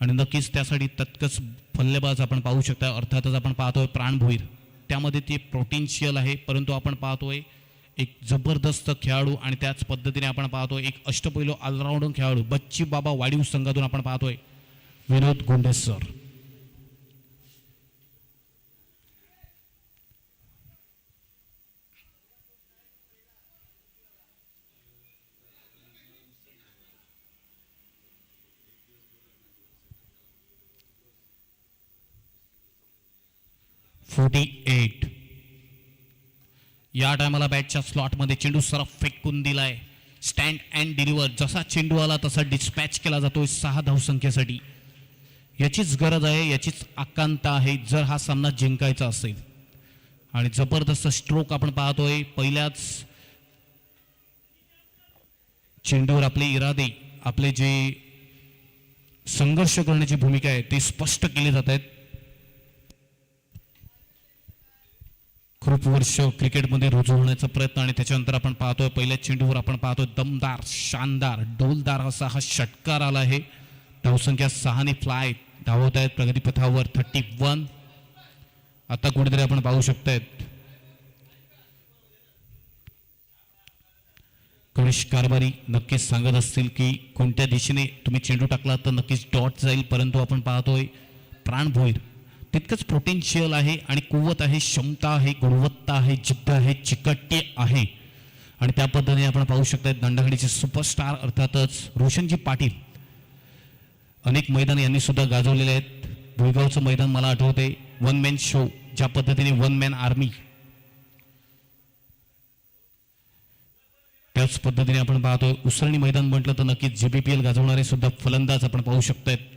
आणि नक्कीच त्यासाठी तत्कच फल्लेबाज आपण पाहू शकता. अर्थातच आपण पाहतोय प्राण भोईर, त्यामध्ये ते पोटेन्शियल आहे, परंतु आपण पाहतोय एक जबरदस्त खेळाडू आणि त्याच पद्धतीने आपण पाहतोय एक अष्टपैलू ऑलराऊंडर खेळाडू बच्ची बाबा वाडीव संघातून आपण पाहतोय विनोद गोंडे सर. या टायमाला बॅटच्या स्लॉटमध्ये चेंडू सरफ फेकून दिलाय. स्टँड अँड डिलिव्हर, जसा चेंडू आला तसा डिस्पॅच केला जातोय 6 धावसंख्येसाठी. याचीच गरज आहे, याचीच आकांक्षा आहे जर हा सामना जिंकायचा असेल. आणि जबरदस्त स्ट्रोक आपण पाहतोय. पहिल्याच चेंडूवर आपले इरादे, आपले जे संघर्ष करण्याची भूमिका आहे ते स्पष्ट केले जात आहेत. खूप वर्ष क्रिकेटमध्ये रुजू होण्याचा प्रयत्न आणि त्याच्यानंतर आपण पाहतोय पहिल्या चेंडूवर आपण पाहतोय दमदार शानदार डौलदार असा हा षटकार आला आहे. धावसंख्या 6 ने फ्लाय धावत आहेत प्रगतीपथावर 31. आता कुठेतरी आपण पाहू शकतायत गणेश कारभारी नक्कीच सांगत असतील की कोणत्या दिशेने तुम्ही चेंडू टाकला तर नक्कीच डॉट जाईल, परंतु आपण पाहतोय प्राण भोईर तितकंच पोटेन्शियल आहे आणि कुवत आहे, क्षमता आहे, गुणवत्ता आहे, जिद्द आहे, चिकट्टी आहे. आणि त्या पद्धतीने आपण पाहू शकता दंडाखडीचे सुपरस्टार अर्थातच रोशनजी पाटील अनेक मैदान यांनी सुद्धा गाजवलेले आहेत. भुईगावचं मैदान मला आठवते, 1 मॅन शो, ज्या पद्धतीने 1 मॅन आर्मी, त्याच पद्धतीने आपण पाहतोय उसरणी मैदान म्हटलं तर नक्कीच JBPL गाजवणारे सुद्धा फलंदाज आपण पाहू शकतायत.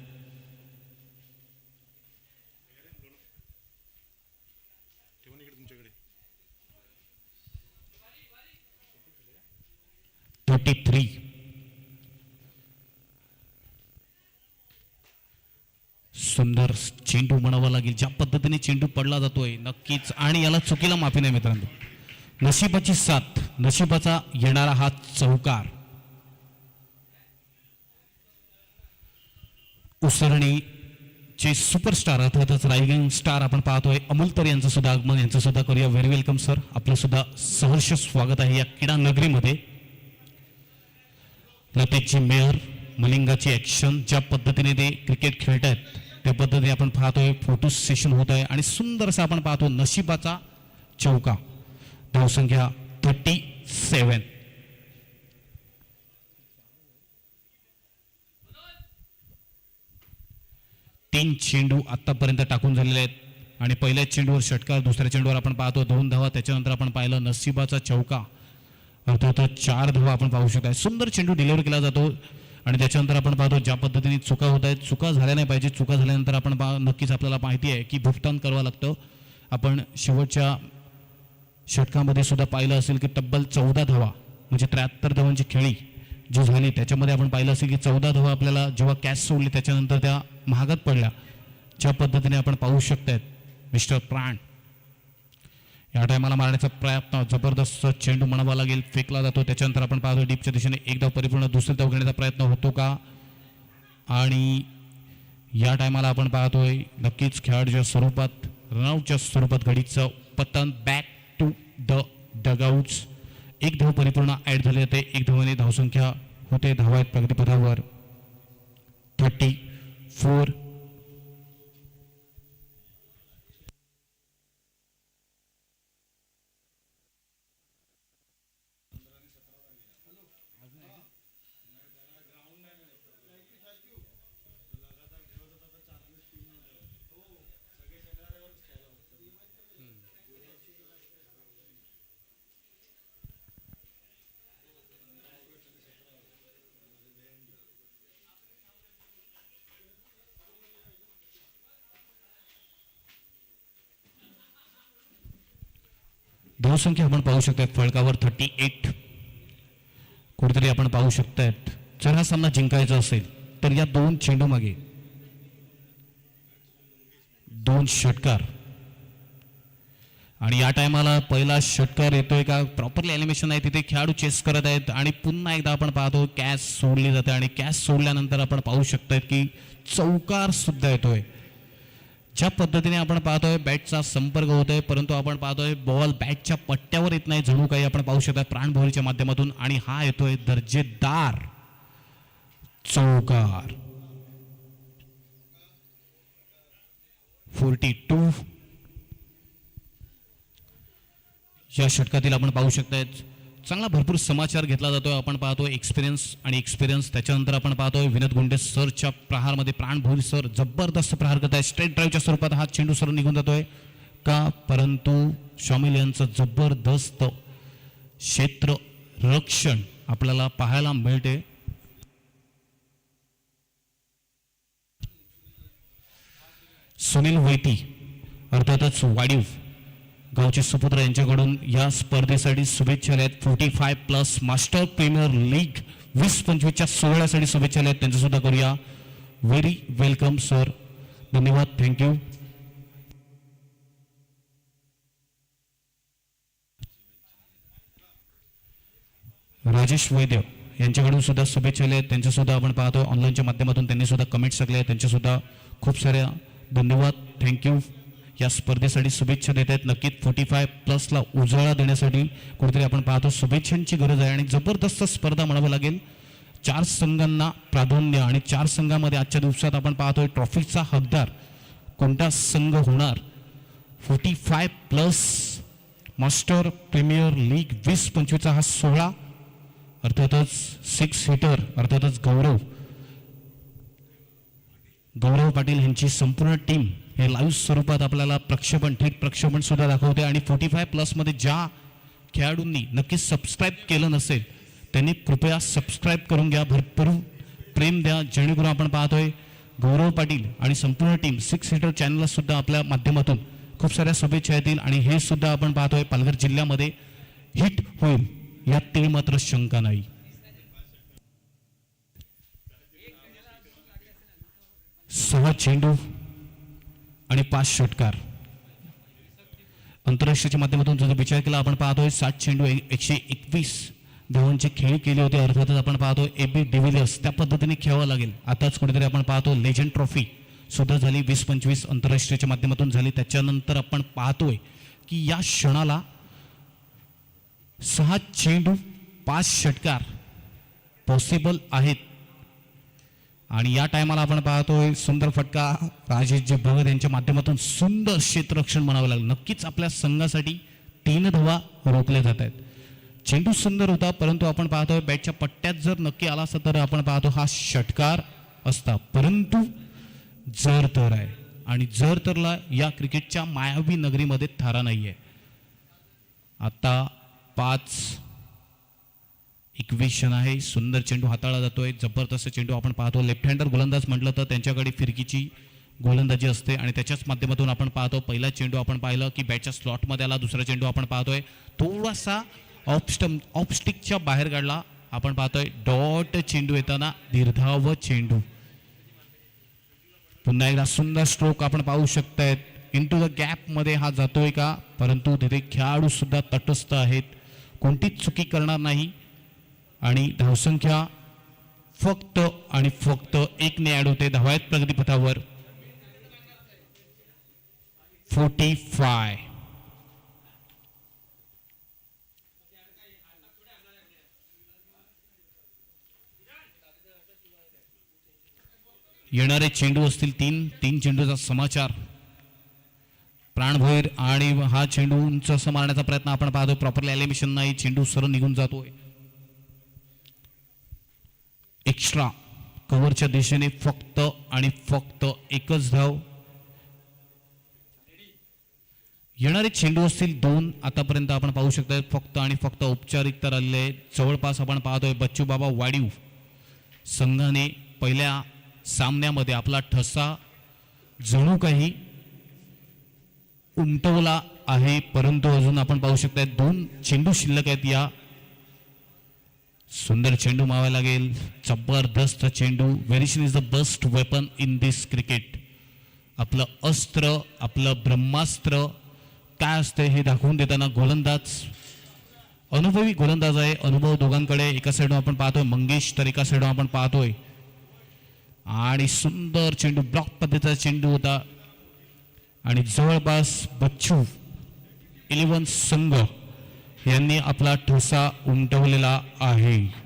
सुंदर चेंडू म्हणावा लागेल, ज्या पद्धतीने चेंडू पडला जातोय नक्कीच, आणि याला चुकीला माफी नाही मित्रांनो. नशिबाची साथ, नशिबाचा येणारा हा चौकार. उसरणीचे सुपरस्टार अर्थातच रायगंग स्टार आपण पाहतोय अमोलतर यांचं सुद्धा आगमन, यांचं सुद्धा करूया व्हेरी वेलकम सर. आपलं सुद्धा सहर्ष स्वागत आहे या क्रीडा नगरीमध्ये. लतेची मेयर, मलिंगाची ऍक्शन, ज्या पद्धतीने ते क्रिकेट खेळत आहेत त्या पद्धतीने आपण पाहतोय फोटो सेशन होत आहे आणि सुंदर असं आपण पाहतो नशिबाचा चौका. धावसंख्या 37. तीन चेंडू आतापर्यंत टाकून झालेले आहेत आणि पहिल्या चेंडूवर षटकार, दुसऱ्या चेंडूवर आपण पाहतो 2 धावा, त्याच्यानंतर आपण पाहिलं नशिबाचा चौका अर्थात 4 धावा आपण पाहू शकता. सुंदर चेंडू डिलिव्हर केला जातो आणि त्याच्यानंतर आपण पाहतो ज्या पद्धतीने चुका होत आहेत, चुका झाल्या नाही पाहिजे. चुका झाल्यानंतर आपण नक्कीच आपल्याला माहिती आहे की भुगतान करावं लागतं. आपण शेवटच्या षटकामध्ये सुद्धा पाहिलं असेल की तब्बल 14 धावा म्हणजे 73 धावांची खेळी जी झाली त्याच्यामध्ये आपण पाहिलं असेल की 14 धावा आपल्याला जेव्हा कॅच सोडली त्याच्यानंतर त्या महागात पडल्या. ज्या पद्धतीने आपण पाहू शकतायत मिस्टर प्राण या टायमाला मारण्याचा प्रयत्न, जबरदस्त चेंडू म्हणावा लागेल, फेकला जातो. त्याच्यानंतर आपण पाहतो डीपच्या दिशेने एक धाव परिपूर्ण, दुसरी धाव घेण्याचा प्रयत्न होतो का, आणि या टायमाला आपण पाहतोय नक्कीच खेळाडूच्या स्वरूपात रनआउटच्या स्वरूपात घडीचं पतन बॅक टू द डगआउट्स. एक धाव परिपूर्ण ॲड झाले होते. एक धावाने धावसंख्या होते धावा आहेत प्रगतीपथावर 34. धावसंख्या आपण पाहू शकतात फळकावर 38. कुठेतरी आपण पाहू शकतात जर हा सामना जिंकायचा असेल तर या 2 चेंडू मागे 2 षटकार, आणि या टायमाला पहिला षटकार येतोय का, प्रॉपरली ॲनिमेशन आहे तिथे खेळाडू चेस करत आहेत आणि पुन्हा एकदा आपण पाहतो कॅच सोडली जाते आणि कॅच सोडल्यानंतर आपण पाहू शकतात की चौकार सुद्धा येतोय. ज्या पद्धतीने आपण पाहतोय बॅटचा संपर्क होतोय परंतु आपण पाहतोय बॉल बॅटच्या पट्ट्यावर येत नाही, जणू काही आपण पाहू शकता प्राणभोरीच्या माध्यमातून, आणि हा येतोय दर्जेदार चौकार. 42. या षटकातील आपण पाहू शकताय चांगला भरपूर समाचार घेतला जातोय. आपण पाहतोय एक्सपिरियन्स त्याच्यानंतर आपण पाहतोय विनोद गुंडे सरच्या प्रहारमध्ये प्राणभोरी सर जबरदस्त प्रहार करत आहे. स्ट्रेट ड्राईव्हच्या स्वरूपात हा चेंडू सर निघून जातोय का, परंतु शामिल यांचं जबरदस्त क्षेत्र रक्षण आपल्याला पाहायला मिळते. सुनील वैती अर्थातच वाडीव गावचे सुपुत्र यांच्याकडून या स्पर्धेसाठी शुभेच्छा आहेत. 45+ मास्टर प्रीमियर लीग 20-25च्या सोहळ्यासाठी शुभेच्छा आहेत. त्यांचं सुद्धा करूया. व्हेरी वेलकम सर, धन्यवाद, थँक्यू. राजेश वैद्य यांच्याकडून सुद्धा शुभेच्छा आहेत. त्यांच्या सुद्धा आपण पाहतो ऑनलाईनच्या माध्यमातून त्यांनी सुद्धा कमेंट्स टाकले आहेत. त्यांच्या सुद्धा खूप साऱ्या धन्यवाद, थँक्यू. या स्पर्धेसाठी शुभेच्छा देत आहेत. नक्कीच 45+ला उजाळा देण्यासाठी कुठेतरी आपण पाहतो शुभेच्छांची गरज आहे आणि जबरदस्त स्पर्धा म्हणावं लागेल. 4 संघांना प्राधान्य आणि 4 संघामध्ये आजच्या दिवसात आपण पाहतोय ट्रॉफीचा हकदार कोणता संघ होणार. 45+ मास्टर प्रीमियर लीग 20-25चा हा सोहळा, अर्थातच 6 हिटर अर्थातच गौरव पाटील यांची संपूर्ण टीम हे लाईव्ह स्वरूपात आपल्याला थेट प्रक्षेपण सुद्धा दाखवते. आणि 45+ मध्ये ज्या खेळाडूंनी नक्कीच सबस्क्राईब केलं नसेल त्यांनी कृपया सबस्क्राईब करून घ्या, भरपूर प्रेम द्या, जेणेकरून आपण पाहतोय गौरव पाटील आणि संपूर्ण टीम 6 हिटर चॅनलला सुद्धा आपल्या माध्यमातून खूप साऱ्या शुभेच्छा येतील आणि हे सुद्धा आपण पाहतोय पालघर जिल्ह्यामध्ये हिट होईल यात तीळ मात्र शंका नाही. सहा चेंडू आणि 5 षटकार. आंतरराष्ट्रीयच्या माध्यमातून जो विचार केला आपण पाहतोय 60 चेंडू 121 धावांची खेळी केली होती. अर्थातच आपण पाहतोय AB डिव्हिलियर्स त्या पद्धतीने खेळावं लागेल. आताच कुठेतरी आपण पाहतो लेजंड ट्रॉफी सुद्धा झाली 20-25 आंतरराष्ट्रीयच्या माध्यमातून झाली. त्याच्यानंतर आपण पाहतोय की या क्षणाला 6 चेंडू 5 षटकार पॉसिबल आहेत. आणि या टायमाला आपण पाहतोय सुंदर फटका राजेशजी भगत यांच्या माध्यमातून सुंदर क्षेत्ररक्षण म्हणावं लागलं. नक्कीच आपल्या संघासाठी 3 धावा रोखल्या जात आहेत. चेंडू सुंदर होता परंतु आपण पाहतोय बॅटच्या पट्ट्यात जर नक्की आला असता तर आपण पाहतो हा षटकार असता, परंतु जर तर आहे आणि जर तरला या क्रिकेटच्या मायावी नगरीमध्ये थारा नाहीये. आता 5-21 आहे. सुंदर चेंडू हाताळला जातोय, जबरदस्त चेंडू आपण पाहतो. लेफ्ट हँडर गोलंदाज म्हटलं तर त्यांच्याकडे फिरकीची गोलंदाजी असते आणि त्याच्याच माध्यमातून आपण पाहतो पहिला चेंडू आपण पाहिलं की बॅटच्या स्लॉटमध्ये आला. दुसरा चेंडू आपण पाहतोय थोडासा ऑफ स्टिकच्या बाहेर काढला. आपण पाहतोय डॉट चेंडू येताना दीर्घाव चेंडू. पुन्हा एकदा सुंदर स्ट्रोक आपण पाहू शकतायत. इंटू द गॅप मध्ये हा जातोय का, परंतु तिथे खेळाडू सुद्धा तटस्थ आहेत, कोणतीच चुकी करणार नाही. आणि धावसंख्या फक्त आणि फक्त 1 ने ऍड होते. धावा आहेत प्रगतीपथावर 45. येणारे चेंडू असतील 3 चेंडूचा समाचार. प्राणभैर आणि हा चेंडू उंच असं मारण्याचा प्रयत्न आपण पाहतो. प्रॉपरली एलिमिनेशन नाही, चेंडू सरळ निघून जातोय. एक्स्ट्रा कव्हरच्या दिशेने फक्त आणि फक्त 1च धाव. येणारे चेंडू असतील 2. आतापर्यंत आपण पाहू शकता फक्त आणि फक्त औपचारिक तर आलेले. जवळपास आपण पाहतोय बच्चू बाबा वाडीव संघाने पहिल्या सामन्यामध्ये आपला ठसा जणू काही उमटवला आहे, परंतु अजून आपण पाहू शकता 2 चेंडू शिल्लक आहेत. या सुंदर चेंडू मावायला लागेल. जबरदस्त चेंडू. Variation is the best weapon in this cricket. आपलं अस्त्र, आपलं ब्रह्मास्त्र काय असते हे दाखवून देताना गोलंदाज, अनुभवी गोलंदाज आहे. अनुभव दोघांकडे. एका साईडून आपण पाहतोय मंगेश, तर एका साईडून आपण पाहतोय. आणि सुंदर चेंडू, ब्लॉक पद्धतीचा चेंडू होता. आणि जवळपास बच्चू 11 संघ यांनी आपला ठोसा उमटवलेला आहे.